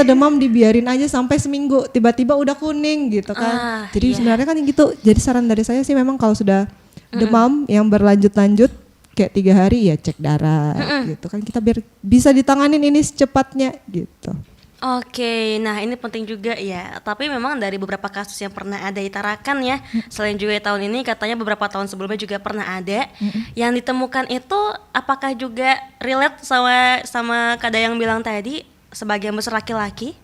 Demam dibiarin aja sampai seminggu, tiba-tiba udah kuning gitu kan. Jadi iya. sebenarnya kan gitu. Jadi saran dari saya sih memang kalau sudah demam yang berlanjut-lanjut kayak 3 hari ya cek darah gitu kan, kita biar bisa ditanganin ini secepatnya gitu. Oke, nah ini penting juga ya. Tapi memang dari beberapa kasus yang pernah ada di Tarakan ya, selain juga tahun ini katanya beberapa tahun sebelumnya juga pernah ada. Yang ditemukan itu apakah juga relate sama kada yang bilang tadi, sebagian besar laki-laki?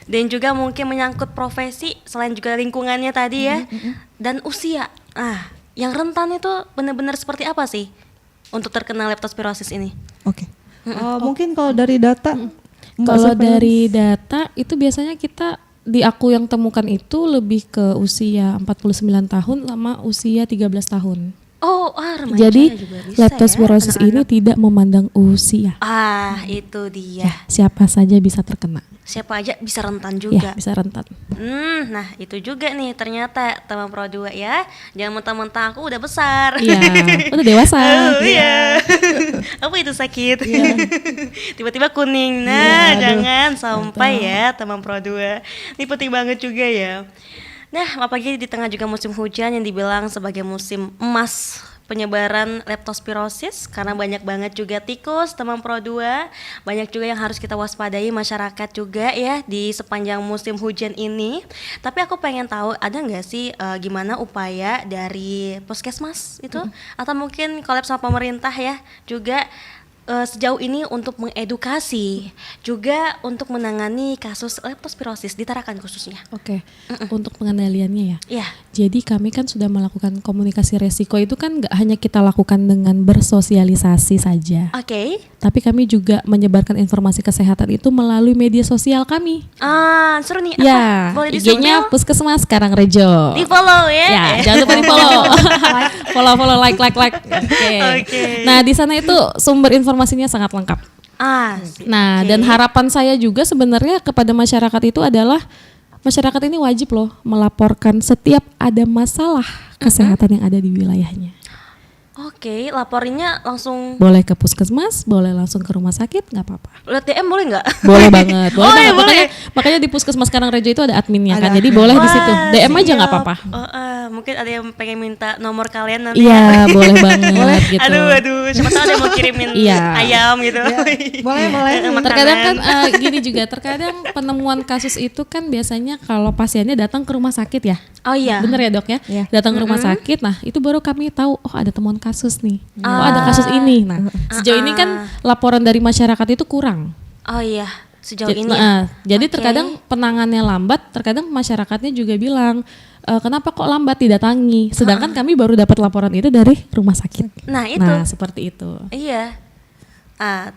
Dan juga mungkin menyangkut profesi selain juga lingkungannya tadi ya, dan usia. Yang rentan itu benar-benar seperti apa sih untuk terkena leptospirosis ini? Oke. Mungkin kalau dari data, Mbak Kalau Sofia, dari data itu biasanya kita di aku yang temukan itu lebih ke usia 49 tahun sama usia 13 tahun. Oh, remaja Jadi juga bisa leptospirosis ya, ini tidak memandang usia. itu dia. Siapa saja bisa terkena. Siapa aja bisa rentan Ya, juga. bisa rentan. Nah itu juga nih ternyata teman Pro 2 ya. Jangan mentang-mentang aku udah besar. Iya, udah dewasa. Iya. Apa itu sakit? Tiba-tiba kuning. Nah, jangan sampai ya teman Pro 2. Ini penting banget juga ya. Nah, apalagi di tengah juga musim hujan yang dibilang sebagai musim emas penyebaran leptospirosis, karena banyak banget juga tikus teman Pro 2. Banyak juga yang harus kita waspadai masyarakat juga ya di sepanjang musim hujan ini. Tapi aku pengen tahu ada nggak sih gimana upaya dari puskesmas itu atau mungkin collab sama pemerintah ya juga sejauh ini untuk mengedukasi juga untuk menangani kasus leptospirosis di Tarakan khususnya. Oke, untuk pengendaliannya ya. Iya. Jadi kami kan sudah melakukan komunikasi resiko itu kan nggak hanya kita lakukan dengan bersosialisasi saja. Oke. Tapi kami juga menyebarkan informasi kesehatan itu melalui media sosial kami. Seru nih. Ya, Boleh IG-nya di-spill? Puskesmas Karangrejo. Di follow ya. Ya, jangan lupa di follow. follow, like. Oke. Nah, di sana itu sumber informasinya sangat lengkap. Nah, dan harapan saya juga sebenarnya kepada masyarakat itu adalah masyarakat ini wajib loh melaporkan setiap ada masalah kesehatan yang ada di wilayahnya. Oke, laporinnya langsung Boleh ke puskesmas, boleh langsung ke rumah sakit, nggak apa-apa. lihat DM boleh nggak? Boleh banget, boleh Oh, banget. iya, boleh. Makanya di Puskesmas Karangrejo itu ada adminnya kan, jadi boleh di situ. DM aja nggak apa-apa. Mungkin ada yang pengen minta nomor kalian nanti. Iya, boleh banget gitu. Aduh, siapa tahu ada yang mau kirimin Iya. ayam gitu. boleh. Terkadang kan gini juga, terkadang penemuan kasus itu kan biasanya kalau pasiennya datang ke rumah sakit ya. Oh iya. Bener ya dok ya? Iya. Datang ke rumah sakit, nah itu baru kami tahu, oh ada temuan kasus nih. Oh ada kasus ini. Nah sejauh ini kan laporan dari masyarakat itu kurang. Oh iya, sejauh Ja- ini. Jadi Oke. terkadang penanganannya lambat, terkadang masyarakatnya juga bilang, kenapa kok lambat didatangi? Sedangkan kami baru dapat laporan itu dari rumah sakit. Nah, itu. Nah seperti itu. Iya.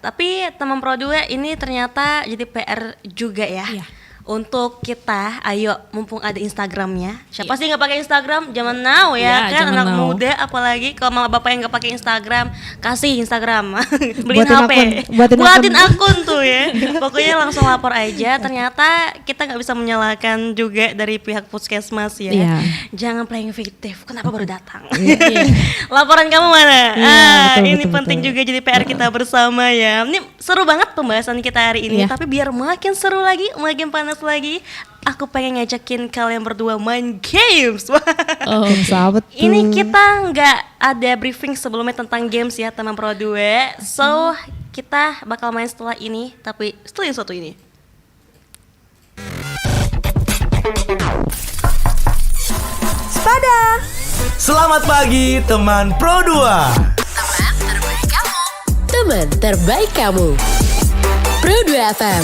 Tapi teman Pro 2 ini ternyata jadi PR juga ya. Iya. Untuk kita, ayo mumpung ada Instagramnya. Siapa sih nggak pakai Instagram? Zaman now ya, Iya, kan zaman anak now. muda apalagi kalau mama bapak yang nggak pakai Instagram, kasih Instagram. Beliin Buatin HP. akun, buatin akun tuh ya. Pokoknya langsung lapor aja. Ternyata kita nggak bisa menyalahkan juga dari pihak puskesmas ya. Iya. Jangan playing fiktif. Kenapa baru datang? Laporan kamu mana? Ini penting juga jadi PR kita bersama ya. Ini seru banget pembahasan kita hari ini. Iya. Tapi biar makin seru lagi, makin panas bahas lagi. Aku pengen ngajakin kalian berdua main games. Oh, sahabat tuh. Ini kita nggak ada briefing sebelumnya tentang games ya teman Pro 2. So kita bakal main setelah ini, tapi setelah yang satu ini. Spada. Selamat pagi teman Pro 2. Teman terbaik kamu. Pro 2 FM.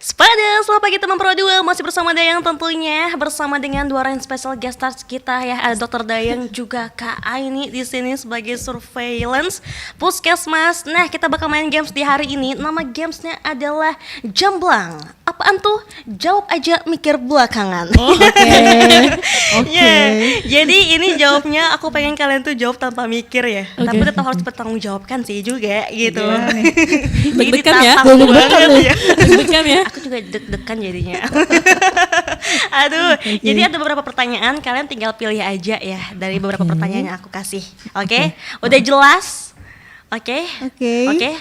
Spada, selamat pagi teman Pro 2. Masih bersama Dayang tentunya, bersama dengan dua orang special guest stars kita ya. Ada Dr. Dayang juga Kak Aini di sini sebagai surveillance puskesmas. Nah, kita bakal main games di hari ini. Nama gamesnya adalah Jamblang. Apaan tuh? Jawab aja mikir belakangan. Ya, jadi ini jawabnya aku pengen kalian tuh jawab tanpa mikir ya. Tapi tetap harus bertanggung jawabkan sih juga gitu. Deg-degan ya? Deg-degan ya? Aku juga deg-degan jadinya. Aduh, jadi ada beberapa pertanyaan, kalian tinggal pilih aja ya dari beberapa pertanyaan yang aku kasih. Oke? Udah jelas? Oke,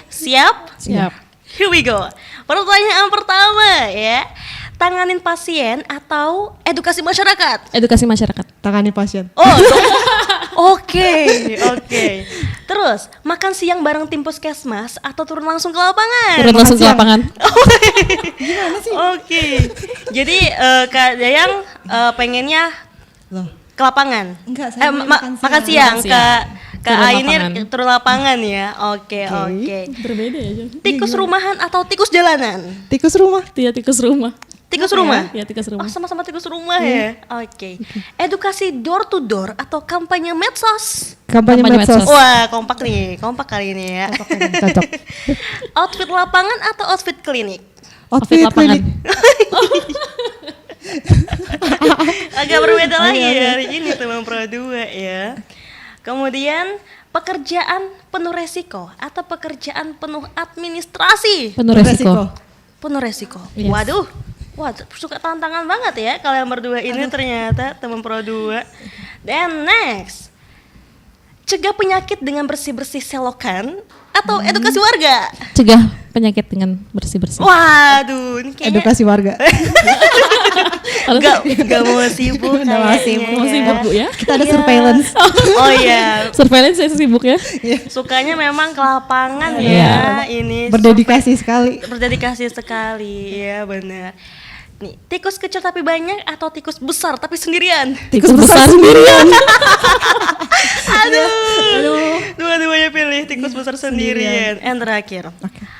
siap? Siap. Here we go. Pertanyaan pertama ya. Tanganin pasien atau edukasi masyarakat? Edukasi masyarakat. Tangani pasien. Oh, Oke. Terus, makan siang bareng tim puskesmas atau turun langsung ke lapangan? Turun langsung ke lapangan. Gimana sih? Oke. Jadi Kak Dayang pengennya Loh, ke lapangan. enggak, saya Makan siang. Kak Turun Aini lapangan. turun lapangan ya. Oke. Berbeda ya. Tikus rumahan atau tikus jalanan? tikus rumah. Iya, tikus rumah. Tikus rumah? Iya, tikus rumah. Oh, sama-sama tikus rumah ya. Oke. Edukasi door to door atau kampanye medsos? Kampanye medsos. Wah, kompak kali ini ya. Cocok. Outfit lapangan atau outfit klinik? Outfit lapangan. klinik. Agak berbeda lagi ya hari ini teman Pro 2 ya. Kemudian pekerjaan penuh resiko atau pekerjaan penuh administrasi? Penuh resiko. Penuh resiko. Yes. Waduh. Wah, suka tantangan banget ya kalian berdua ini ternyata teman Pro 2. Then next. Cegah penyakit dengan bersih-bersih selokan atau edukasi warga? Cegah penyakit dengan bersih-bersih. Waduh, ini kayaknya Edukasi warga. Gak mau sibuk kayaknya. Mau sibuk Bu ya? Kita ada surveillance. Oh iya, Surveillance saya sibuk ya. sukanya memang ke lapangan Iya. ya. Ini Berdedikasi sekali. berdedikasi sekali, ya benar. Nih, tikus kecil tapi banyak atau tikus besar tapi sendirian? Tikus besar sendirian. Aduh. Dua-duanya pilih tikus besar sendirian. And terakhir,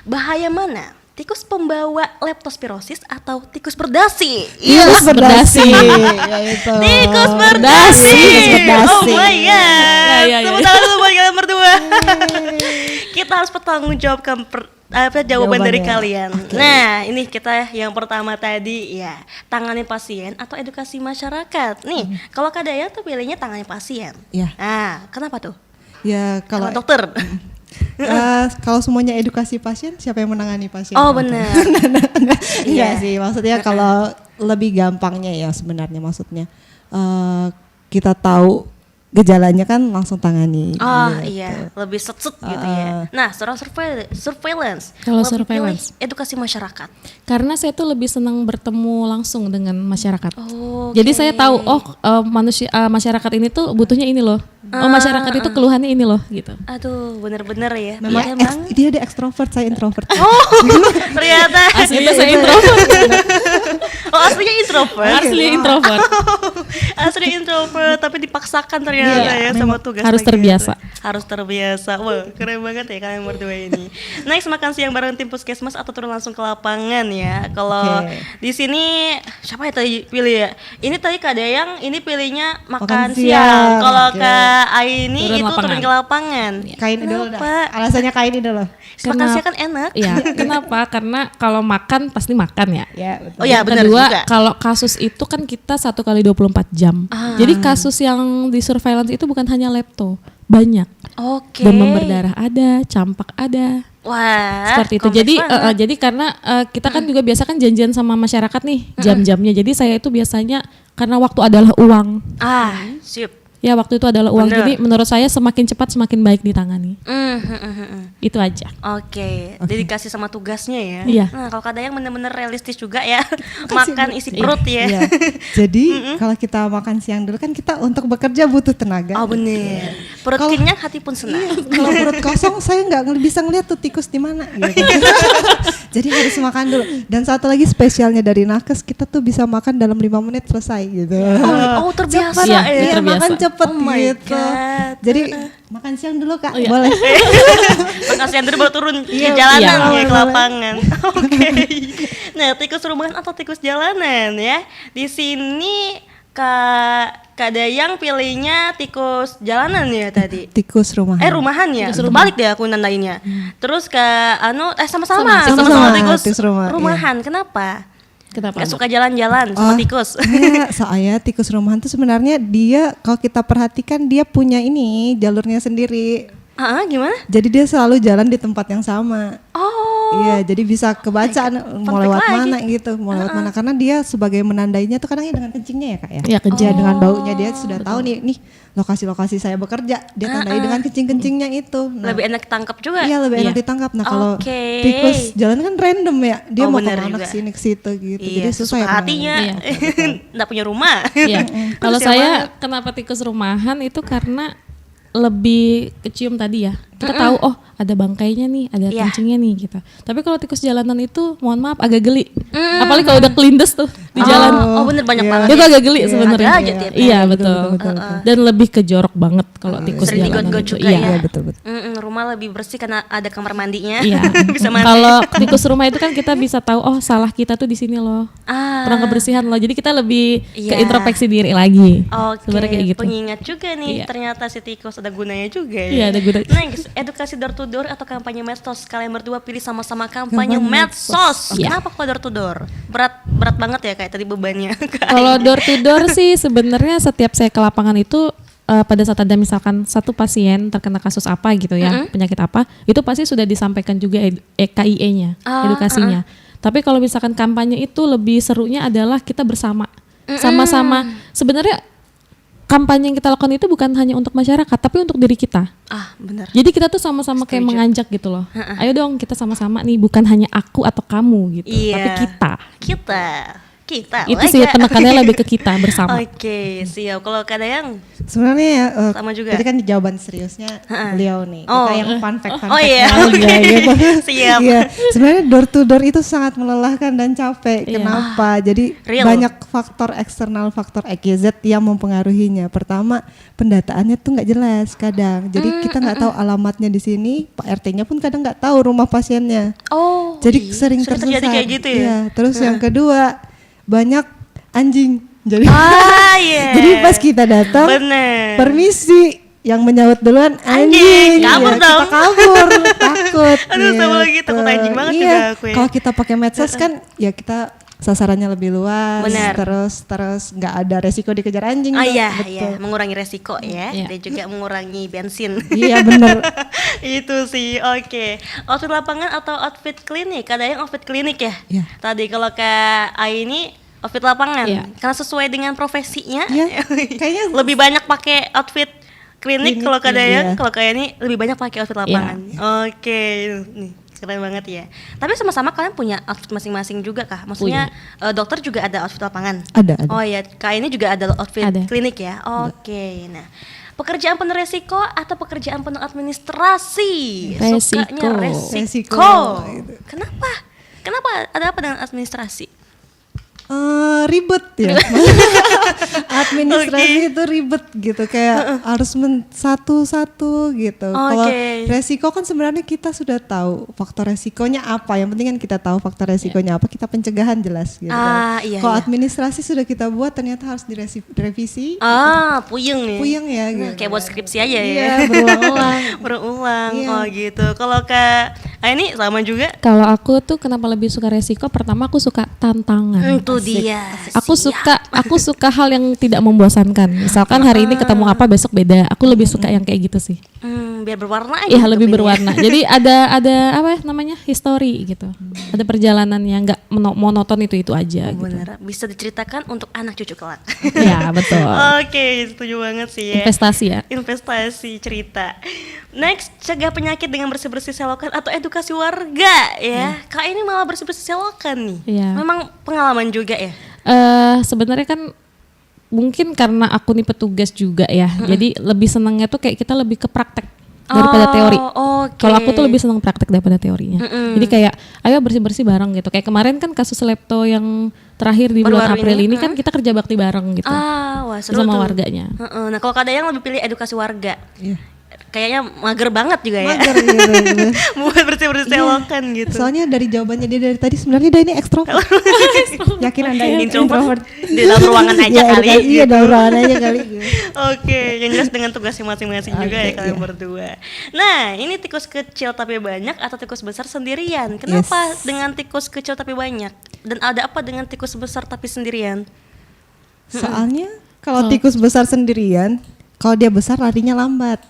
bahaya mana? Tikus pembawa leptospirosis atau tikus berdasi? Tikus berdasi. Ya itu. Tikus berdasi. Oh my god. Ya. Tepuk tangan dulu buat kalian berdua. Kita harus bertanggung jawabkan jawaban dari kalian. Nah, ini kita yang pertama tadi ya, tangani pasien atau edukasi masyarakat. Nih, kalau Kak Dayang tuh pilihnya tangani pasien. Iya. Nah, kenapa tuh? Ya Kalau kalau dokter. kalau semuanya edukasi pasien, siapa yang menangani pasien? Oh, benar. Iya sih, maksudnya kalau lebih gampangnya ya sebenarnya maksudnya kita tahu gejalanya kan langsung tangani. Oh gitu. iya, lebih set-set gitu ya. Nah, seorang surveillance. Kalau lebih surveillance. pilih edukasi masyarakat. Karena saya tuh lebih senang bertemu langsung dengan masyarakat. Oh. Jadi saya tahu masyarakat ini tuh butuhnya ini loh. Masyarakat itu keluhannya ini loh gitu. Aduh, bener-bener ya. Memang Iya, emang. dia ada ekstrovert, saya introvert. Oh, ternyata. Aslinya saya introvert. Oh, aslinya introvert. Asli introvert. Asli introvert, tapi dipaksakan ternyata Iya, ya sama tugas. harus lagi terbiasa. itu. Harus terbiasa. Wah, keren banget ya kalian berdua ini. Next, makan siang bareng tim puskesmas atau turun langsung ke lapangan ya. Kalau di sini siapa ya tadi pilih ya? Ini tadi Kak Dayang, ini pilihnya makan siang. Kalau Kak Aini Turun itu lapangan. turun ke lapangan. Kain dulu dah. Kenapa? Alasannya kain dulu. Makan siang kan enak. Iya, kenapa? Karena kalau makan pasti makan ya. Ya, betul. Oh ya, benar Kedua, juga. kalau kasus itu kan kita 1 kali 24 jam. Jadi kasus yang di surveillance itu bukan hanya lepto, banyak. Oke. Demam berdarah ada, campak ada. Wah, Seperti itu. kompleks Jadi banget. jadi karena kita kan juga biasa kan janjian sama masyarakat nih jam-jamnya. Jadi saya itu biasanya karena waktu adalah uang. Ah, sip. ya waktu itu adalah uang. Bener. Jadi menurut saya semakin cepat semakin baik ditangani. Itu aja. Oke, dedikasi sama tugasnya ya. Iya. Nah, kalau Kak Dayang bener-bener realistis juga ya, makan isi perut ya. Iya. Jadi kalau kita makan siang dulu kan kita untuk bekerja butuh tenaga. Oh bener. Perut Kalau- kenyang, hati pun senang. Kalau perut kosong saya nggak bisa ngeliat tuh tikus di mana. Gitu. Jadi harus makan dulu. Dan satu lagi spesialnya dari nakes, kita tuh bisa makan dalam 5 menit selesai gitu. Oh, terbiasa Iya, ya. terbiasa. Makan cepet Oh my gitu. God. Jadi makan siang dulu Kak, iya. boleh. Makasih Andrew baru turun ke Iya, jalanan iya. ya, ke Boleh. lapangan. Oke. Nah, tikus rumahan atau tikus jalanan ya. Di sini Kak Dayang pilihnya tikus jalanan ya tadi. Tikus rumahan. Rumahan ya. Terbalik deh aku nandainnya. Terus Kak Anu sama-sama Sama-sama, tikus tikus rumahan. Kenapa? Kenapa? Gak suka jalan-jalan sama tikus. Enggak, soalnya tikus rumahan tuh sebenarnya dia kalau kita perhatikan dia punya ini jalurnya sendiri. Gimana? Jadi dia selalu jalan di tempat yang sama. Oh. Iya, jadi bisa kebaca mau fact lewat lagi. mana gitu, mau lewat mana karena dia sebagai menandainya tuh kadang dengan kencingnya ya Kak ya. Iya, kencing. Iya, dengan baunya dia sudah tahu nih lokasi-lokasi saya bekerja, dia tandai dengan kencing-kencingnya itu. Nah, Lebih enak tangkap juga. iya lebih enak Iya. ditangkap. Nah, kalau Oke. tikus jalan kan random ya, dia mau bener kemana juga. kesini ke situ gitu. Iya, Jadi susah ya. hatinya. Iya, Nggak punya rumah. Iya. Kalau Terus yang saya mana? kenapa tikus rumahan itu karena lebih kecium tadi ya. Kita tahu oh ada bangkainya nih, ada Iya. kencingnya nih gitu. Tapi kalau tikus jalanan itu mohon maaf agak geli. Apalagi kalau udah kelindes tuh di jalan. Oh bener banyak Iya. banget. Itu ya. agak geli sebenarnya. Ada aja tiap Iya hari. betul. Betul. Dan lebih ke jorok banget kalau tikus Sering jalanan digot-got itu. juga Iya. ya. Iya betul. Rumah lebih bersih karena ada kamar mandinya. Iya. Bisa mandi. Kalau tikus rumah itu kan kita bisa tahu oh salah kita tuh di sini loh. Kurang kebersihan loh. Jadi kita lebih ke Iya. introspeksi diri lagi. Oke, Sebenarnya kayak gitu. pengingat juga nih. Iya. Ternyata si tikus ada gunanya juga ya. Iya, ada gunanya. Next, edukasi door to door atau kampanye medsos. Kalian berdua pilih sama-sama kampanye medsos. Iya. Kenapa kok door to door? Berat banget ya kayak tadi bebannya. Kalau door to door sih sebenarnya setiap saya ke lapangan itu pada saat ada misalkan satu pasien terkena kasus apa gitu ya, penyakit apa, itu pasti sudah disampaikan juga KIE-nya, edukasinya. Tapi kalau misalkan kampanye itu lebih serunya adalah kita bersama. Sama-sama sebenarnya kampanye yang kita lakukan itu bukan hanya untuk masyarakat tapi untuk diri kita. Bener. Jadi kita tuh sama-sama kayak mengajak gitu loh. Ayo dong kita sama-sama nih, bukan hanya aku atau kamu gitu, Iya. tapi kita. Kita Itu sih penekannya lebih ke kita bersama. Oke, siap. Kalau Kak Dayang Sebenarnya ya Sama juga. tadi kan jawaban seriusnya beliau nih. Oh. Kita yang fun fact iya. aja gitu. Siap. Iya, sebenarnya door to door itu sangat melelahkan dan capek. Iya. Kenapa? Jadi Real. banyak faktor eksternal, faktor XYZ yang mempengaruhinya. Pertama, pendataannya tuh nggak jelas kadang. Jadi kita nggak tahu alamatnya di sini, Pak RT-nya pun kadang nggak tahu rumah pasiennya. Oh, Jadi sering sudah tersesat. terjadi kayak gitu ya. Iya, terus yang kedua, banyak anjing. Jadi Iya. jadi pas kita datang, Bener. permisi, yang menyahut duluan anjing. Kabur Ya, dong. kita kabur, takut. Aduh, sama lagi, takut anjing banget Iya. juga aku ya. Kalau kita pakai medsos kan, ya kita sasarannya lebih luas. Benar. Terus nggak ada resiko dikejar anjing. Oh tuh. iya, Betul. iya, mengurangi resiko ya, Iya. dan juga mengurangi bensin. Iya bener. Itu sih, oke. Outfit lapangan atau outfit klinik? Ada yang outfit klinik ya? Iya. Tadi kalau Kak Ai ini outfit lapangan, Iya. karena sesuai dengan profesinya. Iya, kayaknya lebih banyak pakai outfit klinik kalau Kak Dayang, iya. kalau Kak ini lebih banyak pakai outfit lapangan. Oke, nih keren banget ya. Tapi sama-sama kalian punya outfit masing-masing juga kah? Maksudnya dokter juga ada outfit lapangan? Ada. Oh ya, Kak ini juga ada outfit Ada. klinik ya? Oke, nah pekerjaan penuh resiko atau pekerjaan penuh administrasi? Resiko. Sukanya resiko. Resiko, gitu. Kenapa? Kenapa? Ada apa dengan administrasi? Ribet ya. Administrasi itu ribet gitu, kayak harus satu-satu gitu. Kalau resiko kan sebenarnya kita sudah tahu faktor resikonya apa. Yang penting kan kita tahu faktor resikonya apa, kita pencegahan jelas gitu. Iya, Kalau iya. administrasi sudah kita buat ternyata harus direvisi. Puyeng ya. Puyeng ya gitu. Kayak buat skripsi aja ya. Iya, berulang-ulang. Berulang. Iya. Oh gitu. Kalau Kak ini sama juga. Kalau aku tuh kenapa lebih suka resiko? Pertama aku suka tantangan. Itu dia. Aku suka hal yang tidak membosankan. Misalkan hari ini ketemu apa, besok beda. Aku lebih suka yang kayak gitu sih. Biar berwarna aja. Iya, hidup lebih ini. berwarna. Jadi ada apa namanya? history gitu. Ada perjalanan yang nggak monoton itu aja. Gitu. Bener, bisa diceritakan untuk anak cucu kelak. Iya betul. Oke, setuju banget sih ya. Investasi ya. Investasi cerita. Next, cegah penyakit dengan bersih-bersih selokan atau edukasi warga ya. Kak ini malah bersih-bersih selokan nih. Iya. Memang pengalaman juga ya. Sebenarnya kan mungkin karena aku nih petugas juga ya, jadi lebih senangnya tuh kayak kita lebih ke praktek daripada teori. Kalau aku tuh lebih senang praktek daripada teorinya. Jadi kayak ayo bersih-bersih bareng gitu. Kayak kemarin kan kasus lepto yang terakhir di bulan April ini kan kita kerja bakti bareng gitu. Wah, seru sama tuh. warganya. Nah, kalau Kak Dayang lebih pilih edukasi warga. Kayaknya mager banget juga ya. Mager gitu. Buat bersih-bersih selokan gitu. Soalnya dari jawabannya dia dari tadi sebenarnya dia ini ekstrovert. Yakin Anda introvert di dalam ruangan aja kali. Iya, dalam ruangan aja kali. Oke, yang jelas dengan tugasnya masing-masing juga ya kalian berdua. Nah, ini tikus kecil tapi banyak atau tikus besar sendirian? Kenapa dengan tikus kecil tapi banyak? Dan ada apa dengan tikus besar tapi sendirian? Soalnya kalau tikus besar sendirian, kalau dia besar larinya lambat.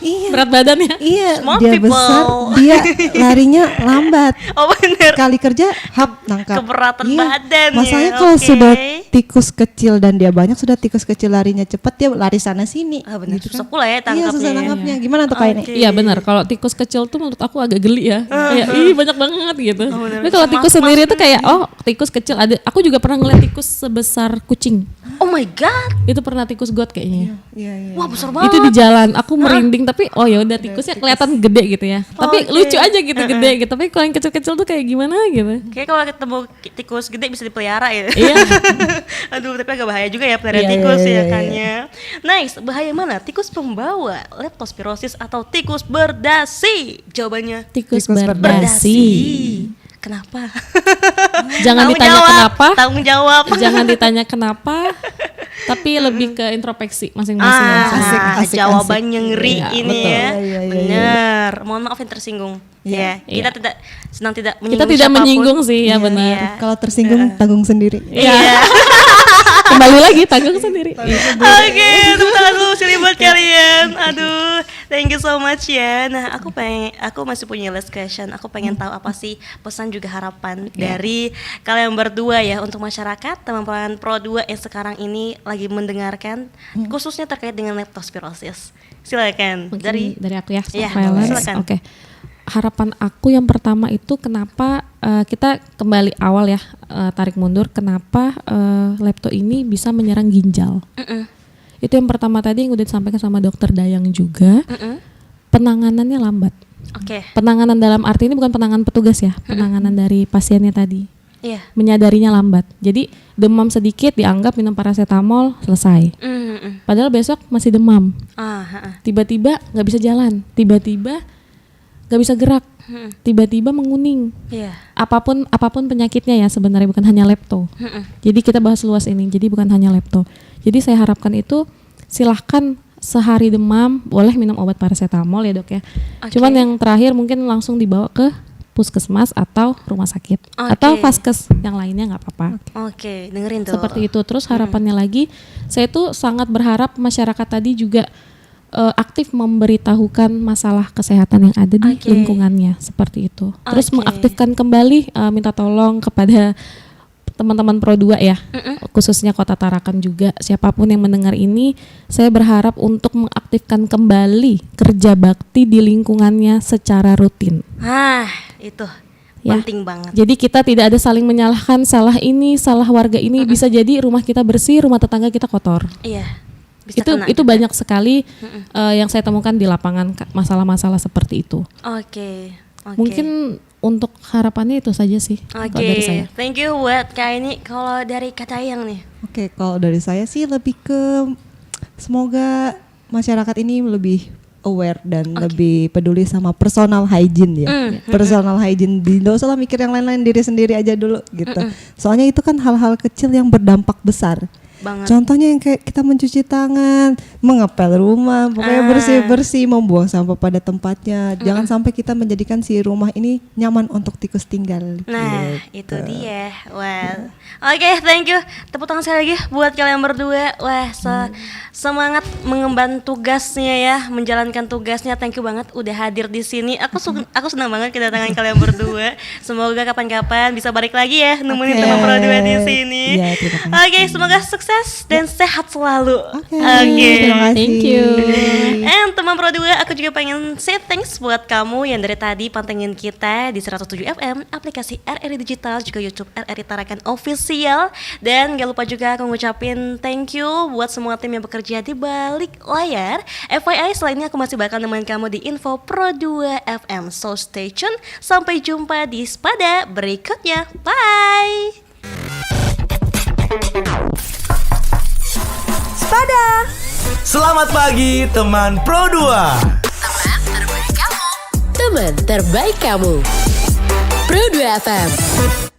Iya. Berat badan ya? Iya, Small dia people. besar, dia larinya lambat. Oh bener. Kali kerja, hap, nangkap. Keberatan badan ya, Masalahnya kalau oke. sudah tikus kecil dan dia banyak, sudah tikus kecil larinya cepat, dia lari sana sini. Bener, gitu susah kan. pula ya Iya, tangkapnya. susah tangkapnya. Gimana tuh Kak ini? Iya benar. Kalau tikus kecil tuh menurut aku agak geli ya. Kayak ih banyak banget gitu. Tapi kalau tikus sendiri tuh kayak tikus kecil ada. Aku juga pernah ngeliat tikus sebesar kucing. Oh my god. Itu pernah tikus got kayaknya. Iya. Wah, besar banget. Itu di jalan. Aku merinding tapi ya udah tikusnya kelihatan gede gitu ya. Tapi lucu aja gitu gede gitu. Tapi kalau yang kecil-kecil tuh kayak gimana gitu. Kayak kalau ketemu tikus gede bisa dipelihara ya. Iya. Aduh, tapi agak bahaya juga ya pelihara Iya, tikus iya, ya iya, kan ya. Nice, bahaya mana? Tikus pembawa leptospirosis atau tikus berdasi? Jawabannya Tikus Tikus berdasi. Kenapa? Jangan Tanggung ditanya jawab, kenapa. Tanggung jawab. Jangan ditanya kenapa. Tapi lebih ke introspeksi masing-masing. Asik, jawabannya ngeri Iya, ini betul. ya. Iya. Bener. Mohon maaf yang tersinggung. Ya, kita Iya. tidak senang tidak Kita menyinggung tidak siapapun. menyinggung sih ya benar. Iya. Kalau tersinggung, tanggung sendiri. Iya. Kembali lagi tanggung sendiri. Oke, tepuk tangan dulu sini buat kalian. Aduh, thank you so much ya. Nah, aku masih punya last question. Aku pengen tahu apa sih pesan juga harapan dari kalian berdua ya untuk masyarakat teman-teman Pro 2 yang sekarang ini lagi mendengarkan khususnya terkait dengan leptospirosis. Silakan Mungkin dari aku ya, Iya, Violence. silakan. Oke. Harapan aku yang pertama itu kenapa kita kembali awal ya, tarik mundur kenapa lepto ini bisa menyerang ginjal. Itu yang pertama tadi yang udah disampaikan sama dokter Dayang juga. Penanganannya lambat. Oke. Penanganan dalam arti ini bukan penanganan petugas ya, penanganan dari pasiennya tadi. Iya. Menyadarinya lambat. Jadi demam sedikit dianggap minum paracetamol selesai. Padahal besok masih demam. Tiba-tiba nggak bisa jalan. Tiba-tiba nggak bisa gerak. Tiba-tiba menguning. Iya. Apapun penyakitnya ya sebenarnya bukan hanya lepto. Jadi kita bahas luas ini. Jadi bukan hanya lepto. Jadi saya harapkan itu silahkan sehari demam boleh minum obat paracetamol ya dok ya. Cuman yang terakhir mungkin langsung dibawa ke puskesmas atau rumah sakit atau vaskes yang lainnya nggak apa-apa. Oke, dengerin tuh. Seperti itu. Terus harapannya lagi, saya tuh sangat berharap masyarakat tadi juga aktif memberitahukan masalah kesehatan yang ada di lingkungannya seperti itu. Terus mengaktifkan kembali, minta tolong kepada teman-teman Pro 2 ya, khususnya Kota Tarakan juga, siapapun yang mendengar ini, saya berharap untuk mengaktifkan kembali kerja bakti di lingkungannya secara rutin. Itu Ya. penting banget. Jadi kita tidak ada saling menyalahkan, salah ini, salah warga ini, bisa jadi rumah kita bersih, rumah tetangga kita kotor. Iya. Bisa kena Itu juga. banyak sekali yang saya temukan di lapangan masalah-masalah seperti itu. Oke. Mungkin untuk harapannya itu saja sih kalau dari saya. Thank you buat Kak ini. Kalau dari Kak Dayang nih. Oke, kalau dari saya sih lebih ke semoga masyarakat ini lebih aware dan lebih peduli sama personal hygiene ya. Personal hygiene, nggak usah lah mikir yang lain-lain, diri sendiri aja dulu gitu. Soalnya itu kan hal-hal kecil yang berdampak besar. banget. Contohnya yang kayak kita mencuci tangan, mengepel rumah, pokoknya bersih-bersih, membuang sampah pada tempatnya. Jangan sampai kita menjadikan si rumah ini nyaman untuk tikus tinggal. Nah, itu dia. Well, oke, thank you. Tepuk tangan sekali lagi buat kalian berdua. Wah, semangat mengemban tugasnya ya, menjalankan tugasnya. Thank you banget udah hadir di sini. Aku senang banget kedatangan kalian berdua. Semoga kapan-kapan bisa balik lagi ya nemenin teman Pro 2 di sini. Iya, terima kasih. Oke, semoga sukses dan sehat selalu. Oke, terima kasih. Thank you. And teman Pro 2, aku juga pengen say thanks buat kamu yang dari tadi pantengin kita di 107 FM, aplikasi RRI Digital, juga YouTube RRI Tarakan Official. Dan gak lupa juga aku ngucapin thank you buat semua tim yang bekerja di balik layar. FYI, selainnya aku masih bakal nemenin kamu di Info Pro 2 FM. So stay tune, sampai jumpa di Spada berikutnya. Bye! Spada. Selamat pagi teman Pro 2. Teman terbaik kamu. Pro 2 FM.